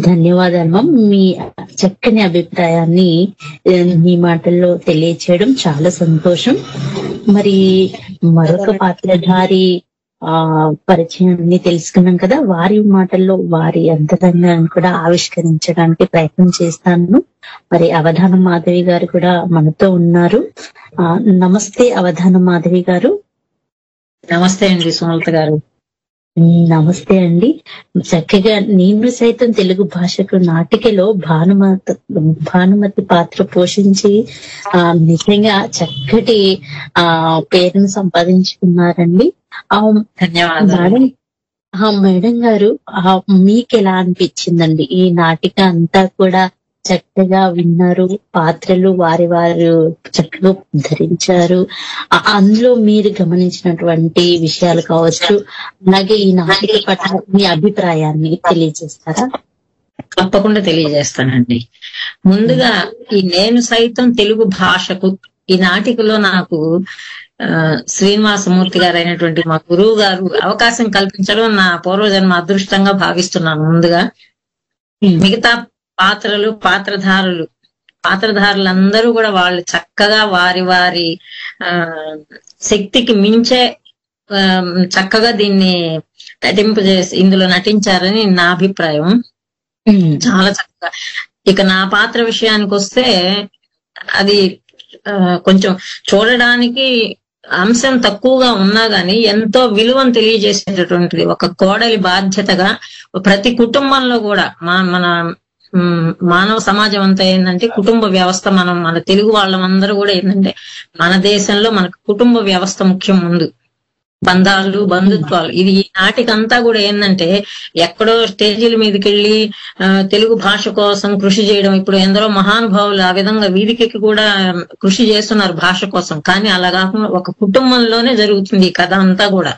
ధన్యవాదాలు. మీ చక్కని అభిప్రాయాన్ని మీ మాటల్లో తెలియచేయడం చాలా సంతోషం. మరి మరొక పాత్రధారి పరిచయాన్ని తెలుసుకున్నాం కదా, వారి మాటల్లో వారి అంతరంగాన్ని కూడా ఆవిష్కరించడానికి ప్రయత్నం చేస్తాను. మరి అవధానం మాధవి గారు కూడా మనతో ఉన్నారు. నమస్తే అవధానం మాధవి గారు. నమస్తే అండి సుమలత గారు. నమస్తే అండి. చక్కగా నేను సైతం తెలుగు భాషకు నాటికలో భానుమతి పాత్ర పోషించి నిజంగా చక్కటి పేరును సంపాదించుకున్నారండి. ధన్యవాదాలు మేడం గారు, మీకు ఎలా అనిపించిందండి? ఈ నాటిక అంతా కూడా చక్కగా విన్నారు, పాత్రలు వారి చక్కగా ధరించారు. అందులో మీరు గమనించినటువంటి విషయాలు కావచ్చు, అలాగే ఈ నాటిక పట్ల మీ అభిప్రాయాన్ని తెలియజేస్తారా? తప్పకుండా తెలియజేస్తానండి. ముందుగా ఈ నేను సైతం తెలుగు భాషకు ఈ నాటికలో నాకు శ్రీనివాసమూర్తి గారు అయినటువంటి మా గురువు గారు అవకాశం కల్పించడం నా పూర్వజన్మ అదృష్టంగా భావిస్తున్నాను. ముందుగా మిగతా పాత్రధారులందరూ కూడా వాళ్ళు చక్కగా వారి శక్తికి మించే చక్కగా దీన్ని ఇందులో నటించారని నా అభిప్రాయం. చాలా చక్కగా. ఇక నా పాత్ర విషయానికి వస్తే అది కొంచెం చూడడానికి అంశం తక్కువగా ఉన్నా గాని ఎంతో విలువను తెలియజేసేటటువంటిది. ఒక కోడలి బాధ్యతగా ప్రతి కుటుంబంలో కూడా మన మానవ సమాజం అంతా ఏంటంటే కుటుంబ వ్యవస్థ. మన తెలుగు వాళ్ళందరూ కూడా ఏంటంటే మన దేశంలో మనకు కుటుంబ వ్యవస్థ ముఖ్యం. ముందు బంధాలు, బంధుత్వాలు. ఇది ఈ నాటికంతా కూడా ఏంటంటే ఎక్కడో స్టేజీల మీదకి వెళ్ళి తెలుగు భాష కోసం కృషి చేయడం. ఇప్పుడు ఎందరో మహానుభావులు ఆ విధంగా వీధికి కూడా కృషి చేస్తున్నారు భాష కోసం. కానీ అలా కాకుండా ఒక కుటుంబంలోనే జరుగుతుంది ఈ కథ అంతా కూడా.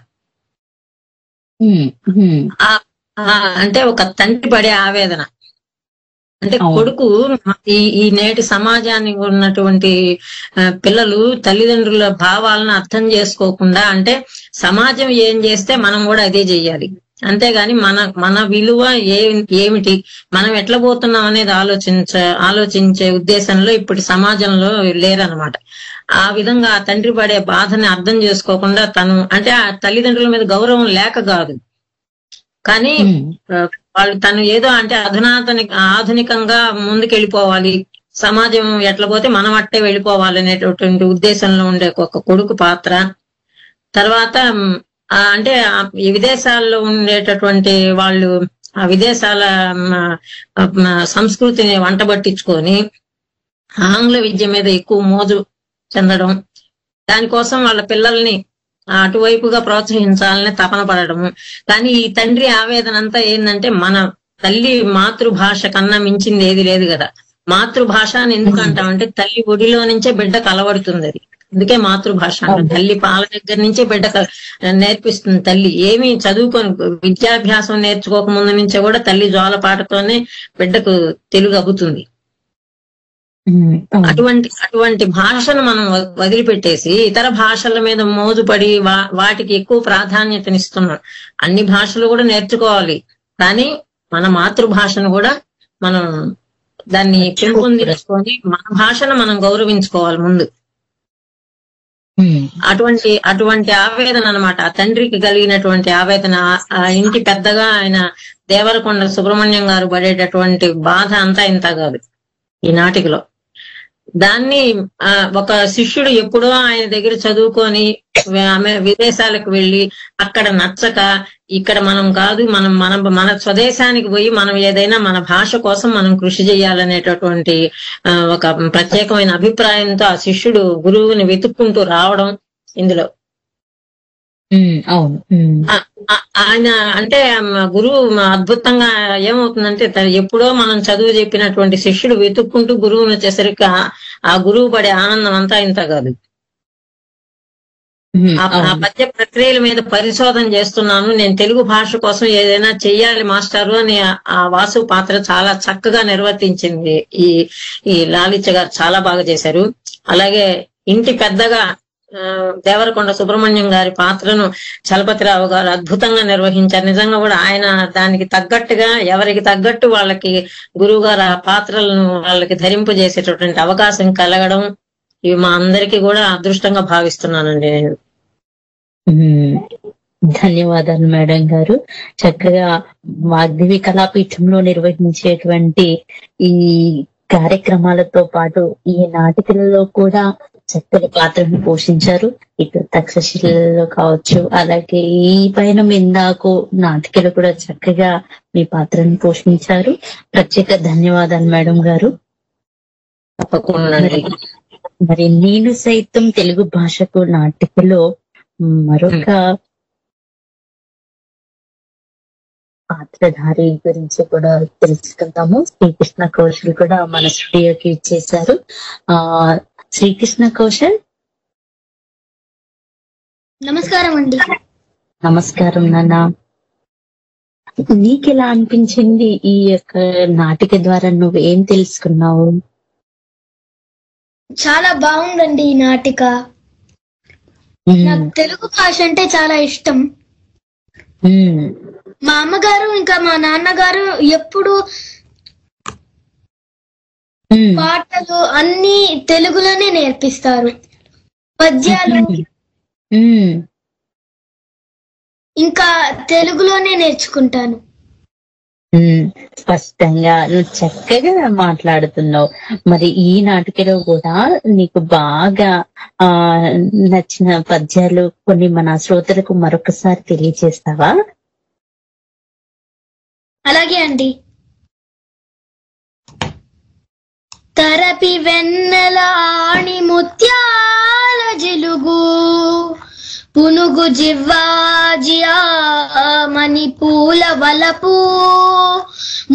అంటే ఒక తండ్రి పడే ఆవేదన, అంటే కొడుకు ఈ నేటి సమాజానికి ఉన్నటువంటి పిల్లలు తల్లిదండ్రుల భావాలను అర్థం చేసుకోకుండా, అంటే సమాజం ఏం చేస్తే మనం కూడా అదే చెయ్యాలి, అంతేగాని మన విలువ ఏమిటి, మనం ఎట్లా పోతున్నాం అనేది ఆలోచించే ఉద్దేశంలో ఇప్పుడు సమాజంలో లేరనమాట. ఆ విధంగా ఆ తండ్రి పడే బాధని అర్థం చేసుకోకుండా తను, అంటే ఆ తల్లిదండ్రుల మీద గౌరవం లేక కాదు, కానీ తను ఏదో అంటే ఆధునికంగా ముందుకెళ్ళిపోవాలి, సమాజం ఎట్లా పోతే మనం అట్టే వెళ్ళిపోవాలి అనేటటువంటి ఉద్దేశంలో ఉండే ఒక కొడుకు పాత్ర. తర్వాత అంటే ఈ విదేశాల్లో ఉండేటటువంటి వాళ్ళు ఆ విదేశాల సంస్కృతిని వంటబట్టించుకొని ఆంగ్ల విద్య మీద ఎక్కువ మోజు చెందడం, దానికోసం వాళ్ళ పిల్లల్ని అటువైపుగా ప్రోత్సహించాలని తపన పడడము. కానీ ఈ తండ్రి ఆవేదన అంతా ఏంటంటే మన తల్లి మాతృభాష కన్నా మించింది ఏది లేదు కదా. మాతృభాష అని ఎందుకంటామంటే తల్లి ఒడిలో నుంచే బిడ్డ కలవడుతుంది, అది అందుకే మాతృభాష అంటే. తల్లి పాల దగ్గర నుంచే బిడ్డ నేర్పిస్తుంది. తల్లి ఏమి చదువుకొని విద్యాభ్యాసం నేర్చుకోక ముందు నుంచే కూడా తల్లి జోలపాటతోనే బిడ్డకు తెలుగు అబ్బుతుంది. అటువంటి భాషను మనం వదిలిపెట్టేసి ఇతర భాషల మీద మోజుపడి వాటికి ఎక్కువ ప్రాధాన్యతనిస్తున్నాం. అన్ని భాషలు కూడా నేర్చుకోవాలి, కానీ మన మాతృభాషను కూడా మనం దాన్ని పెంపొందించుకొని మన భాషను మనం గౌరవించుకోవాలి ముందు. అటువంటి ఆవేదన అన్నమాట ఆ తండ్రికి కలిగినటువంటి ఆవేదన. ఆ ఇంటి పెద్దగా ఆయన దేవరకొండ సుబ్రహ్మణ్యం గారు పడేటటువంటి బాధ అంతా ఇంత కాదు ఈ నాటికలో. దాన్ని ఒక శిష్యుడు ఎప్పుడో ఆయన దగ్గర చదువుకొని విదేశాలకు వెళ్ళి అక్కడ నచ్చక ఇక్కడ మనం కాదు, మన స్వదేశానికి పోయి మనం ఏదైనా మన భాష కోసం మనం కృషి చేయాలనేటటువంటి ఒక ప్రత్యేకమైన అభిప్రాయంతో ఆ శిష్యుడు గురువుని వెతుక్కుంటూ రావడం ఇందులో. అవును. ఆయన అంటే గురువు అద్భుతంగా ఏమవుతుందంటే ఎప్పుడో మనం చదువు చెప్పినటువంటి శిష్యుడు వెతుక్కుంటూ గురువుని వచ్చేసరికి ఆ గురువు పడే ఆనందం అంతా ఇంత కాదు. ఆ పద్య ప్రక్రియల మీద పరిశోధన చేస్తున్నాను నేను, తెలుగు భాష కోసం ఏదైనా చెయ్యాలి మాస్టారు అని ఆ వాసు పాత్ర చాలా చక్కగా నిర్వర్తించింది. ఈ లాలిత్య గారు చాలా బాగా చేశారు. అలాగే ఇంటి పెద్దగా దేవరకొండ సుబ్రహ్మణ్యం గారి పాత్రను చలపతిరావు గారు అద్భుతంగా నిర్వహించారు. నిజంగా కూడా ఆయన దానికి తగ్గట్టుగా ఎవరికి తగ్గట్టు వాళ్ళకి గురువు గారు ఆ పాత్రలను వాళ్ళకి ధరింపజేసేటటువంటి అవకాశం కలగడం ఇవి మా అందరికీ కూడా అదృష్టంగా భావిస్తున్నానండి నేను. ధన్యవాదాలు మేడం గారు. చక్కగా వాగ్దేవి కళాపీఠంలో నిర్వహించేటువంటి ఈ కార్యక్రమాలతో పాటు ఈ నాటికలలో కూడా చక్కని పాత్రను పోషించారు. ఇటు తక్షశిలలో కావచ్చు, అలాగే ఈ పైన మిందాకు నాటికలు కూడా చక్కగా మీ పాత్రను పోషించారు. ప్రత్యేక ధన్యవాదాలు మేడం గారు. తప్పకుండా. మరి నేను సైతం తెలుగు భాషకు నాటికలో మరొక పాత్రధారి గురించి కూడా తెలుసుకుందాము. శ్రీకృష్ణ కౌశల్ కూడా మన స్టూడియోకి ఇచ్చేశారు. శ్రీకృష్ణ కౌశల్, నమస్కారం అండి. నమస్కారం నాన్న. నీకెలా అనిపించింది ఈ యొక్క నాటిక ద్వారా? నువ్వు ఏం తెలుసుకున్నావు? చాలా బాగుందండి ఈ నాటిక. నాకు తెలుగు భాష అంటే చాలా ఇష్టం. మా అమ్మగారు ఇంకా మా నాన్నగారు ఎప్పుడు పాటలు అన్ని తెలుగులోనే నేర్పిస్తారు. పద్యాలు ఇంకా తెలుగులోనే నేర్చుకుంటాను. స్పష్టంగా నువ్వు చక్కగా మాట్లాడుతున్నావు. మరి ఈ నాటికలో కూడా నీకు బాగా నచ్చిన పద్యాలు కొన్ని మన శ్రోతలకు మరొకసారి తెలియజేస్తావా? అలాగే అండి. తరపి వెన్నెల ఆణి ముత్యాల జిలుగు, పునుగు జివ్వాజియా మణి పూల వలపు,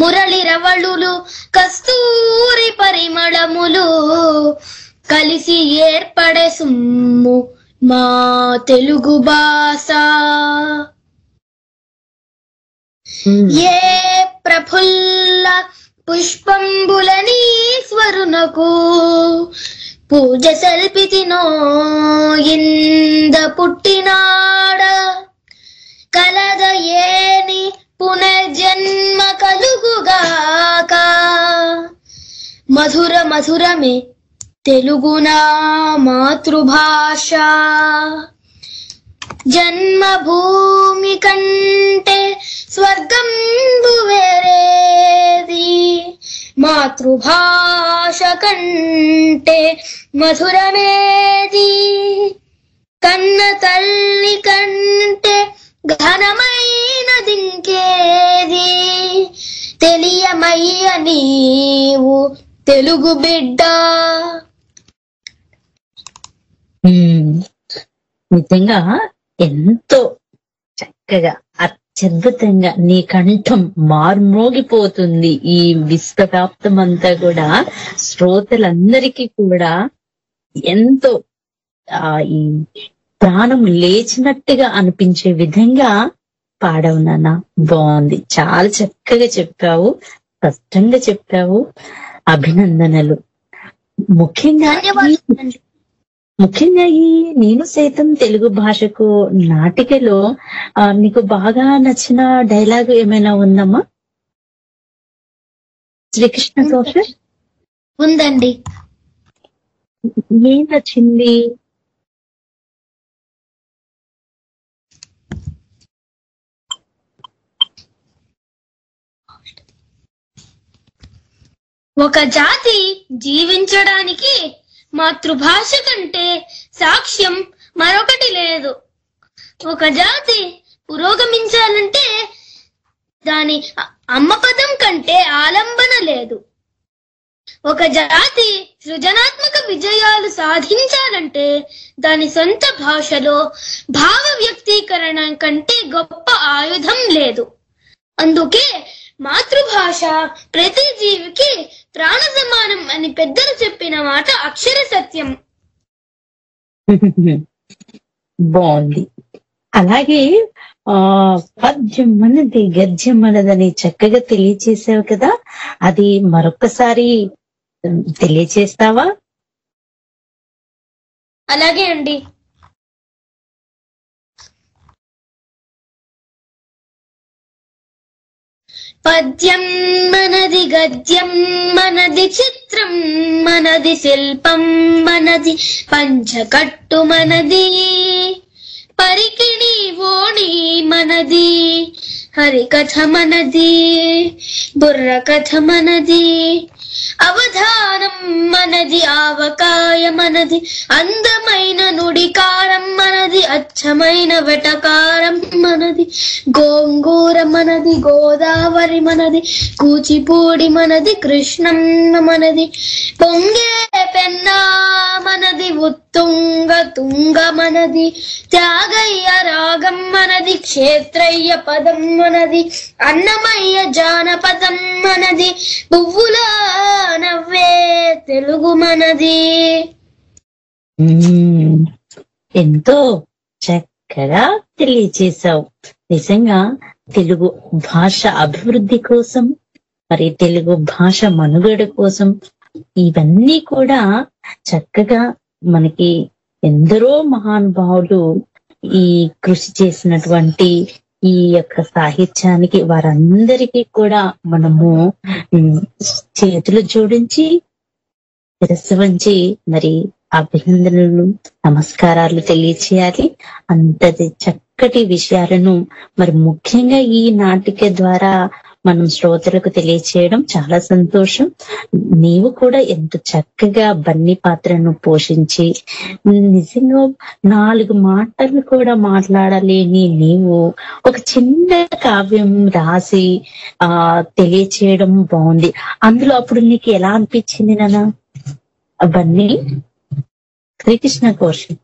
మురళి రవళులు కస్తూరి పరిమళములు, కలిసి ఏర్పడే సుమ్ము మా తెలుగు భాష. ఏ ప్రఫుల్ల పుష్పంబులనీశ్వరునకు పూజ సల్పితినో ఇంద పుట్టినాడ, కలద ఏని పునర్జన్మ కలుగుగాక. మధుర మధురమే తెలుగునా మాతృభాష, జన్మభూమి కంటే స్వర్గం వేరేది, మాతృభాష కంటే మధురమేది, కన్న తల్లి కంటే ఘనమైనదింకేది, తెలియమయ్య నీవు తెలుగు బిడ్డ. నిజంగా ఎంతో చక్కగా అత్యద్భుతంగా నీ కంఠం మార్మోగిపోతుంది. ఈ విశ్వవ్యాప్తం అంతా కూడా శ్రోతలందరికీ కూడా ఎంతో ఈ ప్రాణం లేచినట్టుగా అనిపించే విధంగా పాడవు నాన్న. బాగుంది, చాలా చక్కగా చెప్పావు, స్పష్టంగా చెప్పావు. అభినందనలు. ముఖ్యంగా ఈ నేను సైతం తెలుగు భాషకు నాటికలో నీకు బాగా నచ్చిన డైలాగ్ ఏమైనా ఉందమ్మా? శ్రీకృష్ణ కౌశల్ ఉందండి. ఏం నచ్చింది? ఒక జాతి జీవించడానికి మాతృభాష కంటే సాక్ష్యం మరొకటి లేదు. ఒక జాతి పురోగమించాలంటే దాని అమ్మ పదం కంటే ఆలంబన లేదు. ఒక జాతి సృజనాత్మక విజయాలు సాధించాలంటే దాని సొంత భాషలో భావ వ్యక్తీకరణ కంటే గొప్ప ఆయుధం లేదు. అందుకే మాతృభాష ప్రతి జీవికి ప్రాణ సమానం అని పెద్దలు చెప్పిన మాట అక్షర సత్యం. బాగుంది. అలాగే పద్యం మనది గద్యం మనదని చక్కగా తెలియచేసావు కదా, అది మరొకసారి తెలియచేస్తావా? అలాగే అండి. పద్యం మనది, గద్యం మనది, చిత్రం మనది, శిల్పం మనది, పంచకట్టు మనది, పరికిణి ఓణి మనది, హరికథ మనది, బుర్ర కథ మనది, అవధానం మనది, ఆవకాయ మనది, అందమైన నుడికారం మనది, అచ్చమైన వెటకారం మనది, గోంగూర మనది, గోదావరి మనది, కూచిపూడి మనది, కృష్ణమ్మ మనది, పొంగే పెన్నా మనది, ఉత్తుంగ తుంగ మనది, త్యాగయ్య రాగం మనది, క్షేత్రయ్య పదం మనది, అన్నమయ్య జానపదం మనది, పువ్వుల నవ్వే తెలుగు మనది. ఎంతో చక్కగా తెలియజేశావు. నిజంగా తెలుగు భాష అభివృద్ధి కోసం, మరి తెలుగు భాష మనుగడ కోసం ఇవన్నీ కూడా చక్కగా మనకి ఎందరో మహానుభావులు ఈ కృషి చేసినటువంటి ఈ యొక్క సాహిత్యానికి వారందరికీ కూడా మనము చేతులు జోడించి శిరస్సు వంచి మరి అభినందనలు నమస్కారాలు తెలియచేయాలి. అంతటి చక్కటి విషయాలను మరి ముఖ్యంగా ఈ నాటిక ద్వారా మనం శ్రోతలకు తెలియచేయడం చాలా సంతోషం. నీవు కూడా ఎంత చక్కగా బన్నీ పాత్రను పోషించి నిజంగా 4 మాటలు కూడా మాట్లాడలేని నీవు ఒక చిన్న కావ్యం రాసి తెలియచేయడం బాగుంది. అందులో అప్పుడు నీకు ఎలా అనిపించింది నాన్న బన్నీ? శ్రీకృష్ణ కౌశిక్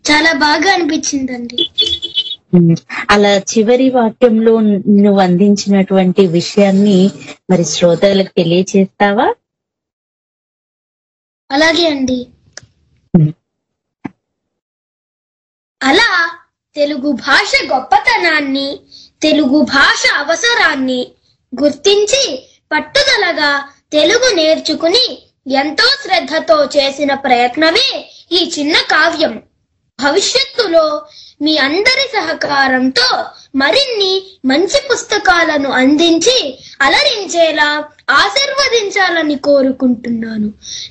చాలా బాగా అనిపించిందండి. అలా చివరి వాక్యంలో నువ్వు అందించినటువంటి విషయాన్ని మరి శ్రోతలకు తెలియచేస్తావా? అలాగే అండి. అలా తెలుగు భాష గొప్పతనాన్ని, తెలుగు భాష అవసరాన్ని గుర్తించి పట్టుదలగా తెలుగు నేర్చుకుని ఎంతో శ్రద్ధతో చేసిన ప్రయత్నమే ఈ చిన్న కావ్యం. భవిష్యత్తులో మీ అందరి సహకారంతో మరిన్ని మంచి పుస్తకాలను అందించి అలరించేలా ఆశీర్వదించాలని కోరుకుంటున్నాను.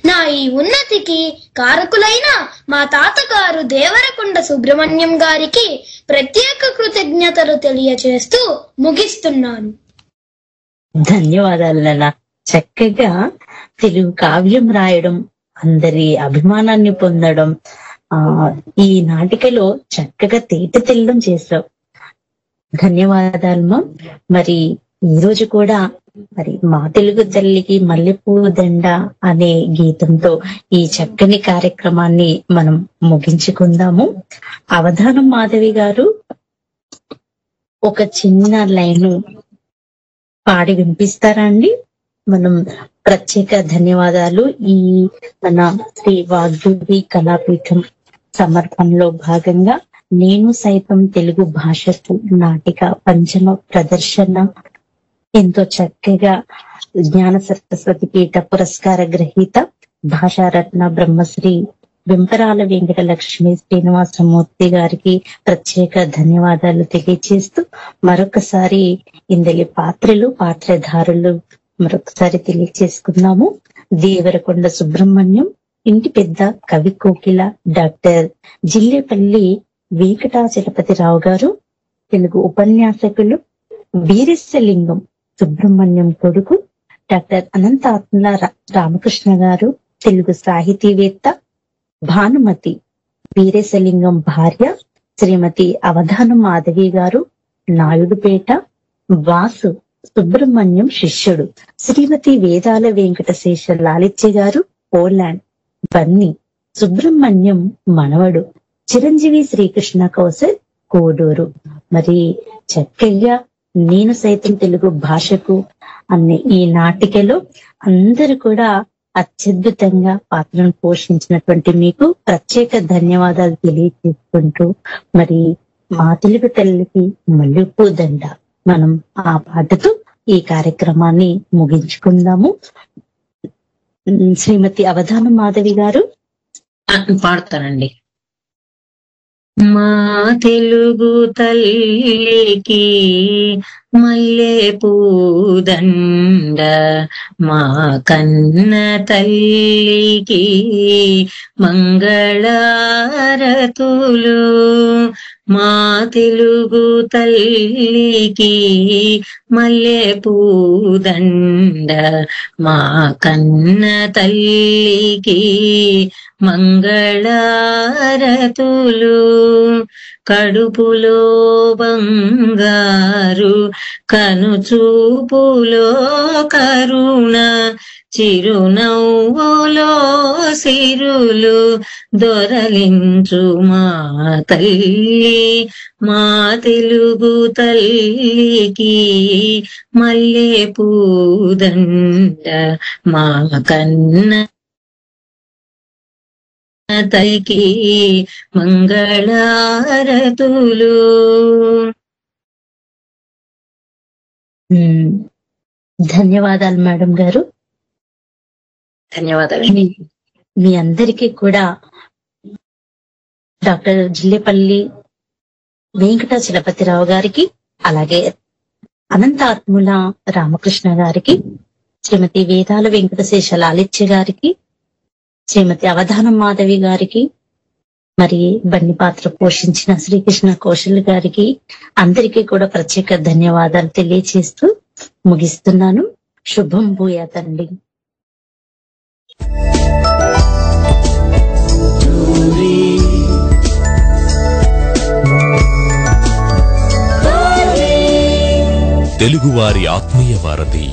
నా ఈ ఉన్నతికి కారకులైన మా తాతగారు దేవరకొండ సుబ్రహ్మణ్యం గారికి ప్రత్యేక కృతజ్ఞతలు తెలియచేస్తూ ముగిస్తున్నాను. ధన్యవాదాలు నాన్న. చక్కగా తెలుగు కావ్యం రాయడం, అందరి అభిమానాన్ని పొందడం, ఈ నాటికలో చక్కగా తేటతెల్లం చేశావు. ధన్యవాదాలు. మరి ఈ రోజు కూడా మరి మా తెలుగు తల్లికి మల్లెపూ దండ అనే గీతంతో ఈ చక్కని కార్యక్రమాన్ని మనం ముగించుకుందాము. అవధానం మాధవి గారు ఒక చిన్న లైను పాడి వినిపిస్తారా అండి? మనం ప్రత్యేక ధన్యవాదాలు. ఈ మన శ్రీ వాగ్దేవి కళాపీఠం సమర్పణలో భాగంగా నేను సైతం తెలుగు భాషకు నాటిక పంచమ ప్రదర్శన ఎంతో చక్కగా జ్ఞాన సరస్వతి పీఠ పురస్కార గ్రహీత భాషారత్న బ్రహ్మశ్రీ వెంపరాల వెంకట లక్ష్మీ శ్రీనివాసమూర్తి గారికి ప్రత్యేక ధన్యవాదాలు తెలియజేస్తూ మరొకసారి ఇందలి పాత్రధారులు మరొకసారి తెలియజేసుకున్నాము. దేవరకొండ సుబ్రహ్మణ్యం ఇంటి పెద్ద కవి కోకిల డాక్టర్ జిల్లేపల్లి వెంకటాచలపతిరావు గారు, తెలుగు ఉపన్యాసకులు వీరేశలింగం సుబ్రహ్మణ్యం కొడుకు డాక్టర్ అనంతాత్మల రామకృష్ణ గారు, తెలుగు సాహితీవేత్త భానుమతి వీరేశలింగం భార్య శ్రీమతి అవధానం మాధవి గారు, నాయుడుపేట వాసు సుబ్రహ్మణ్యం శిష్యుడు, శ్రీమతి వేదాల వెంకటశేష లాలిత్య గారు పోలాండ్, బన్నీ సుబ్రహ్మణ్యం మనవడు, చిరంజీవి శ్రీకృష్ణ కౌశల్ కోడూరు. మరి చక్కగా నేను సైతం తెలుగు భాషకు అనే ఈ నాటికలో అందరూ కూడా అత్యద్భుతంగా పాత్రను పోషించినటువంటి మీకు ప్రత్యేక ధన్యవాదాలు తెలియజేసుకుంటూ మరి మా తెలుగు తల్లికి మల్లెపూ దండ మనం ఆ పాటతో ఈ కార్యక్రమాన్ని ముగించుకుందాము. శ్రీమతి అవధానం మాధవి గారు పాడతానండి. మా తెలుగు తల్లికి మల్లె పూదండ మా కన్న తల్లికి మంగళారతులు మా తెలుగు తల్లికి మల్లె పూదండ మా కన్న తల్లికి మంగళారతులు కడుపులో బంగారు కనుచూపులో కరుణ చిరునవ్వులో సిరులు దొరలించు మా తల్లి మా తెలుగు తల్లికి మల్లె పూదండ మా కన్న తల్లికి మంగళారతులు. ధన్యవాదాలు మేడం గారు. ధన్యవాదాలు. మీ అందరికీ కూడా డాక్టర్ జిల్లేపల్లి వెంకటాచలపతిరావు గారికి, అలాగే అనంతాత్ముల రామకృష్ణ గారికి, శ్రీమతి వేదాల వెంకటశేష లాలిత్య గారికి, శ్రీమతి అవధానం మాధవి గారికి, మరి బండి పాత్ర పోషించిన శ్రీకృష్ణ కౌశల్ గారికి అందరికీ కూడా ప్రత్యేక ధన్యవాదాలు తెలియజేస్తూ ముగిస్తున్నాను. శుభం భూయాతండి. తెలుగువారి ఆత్మీయ వారధి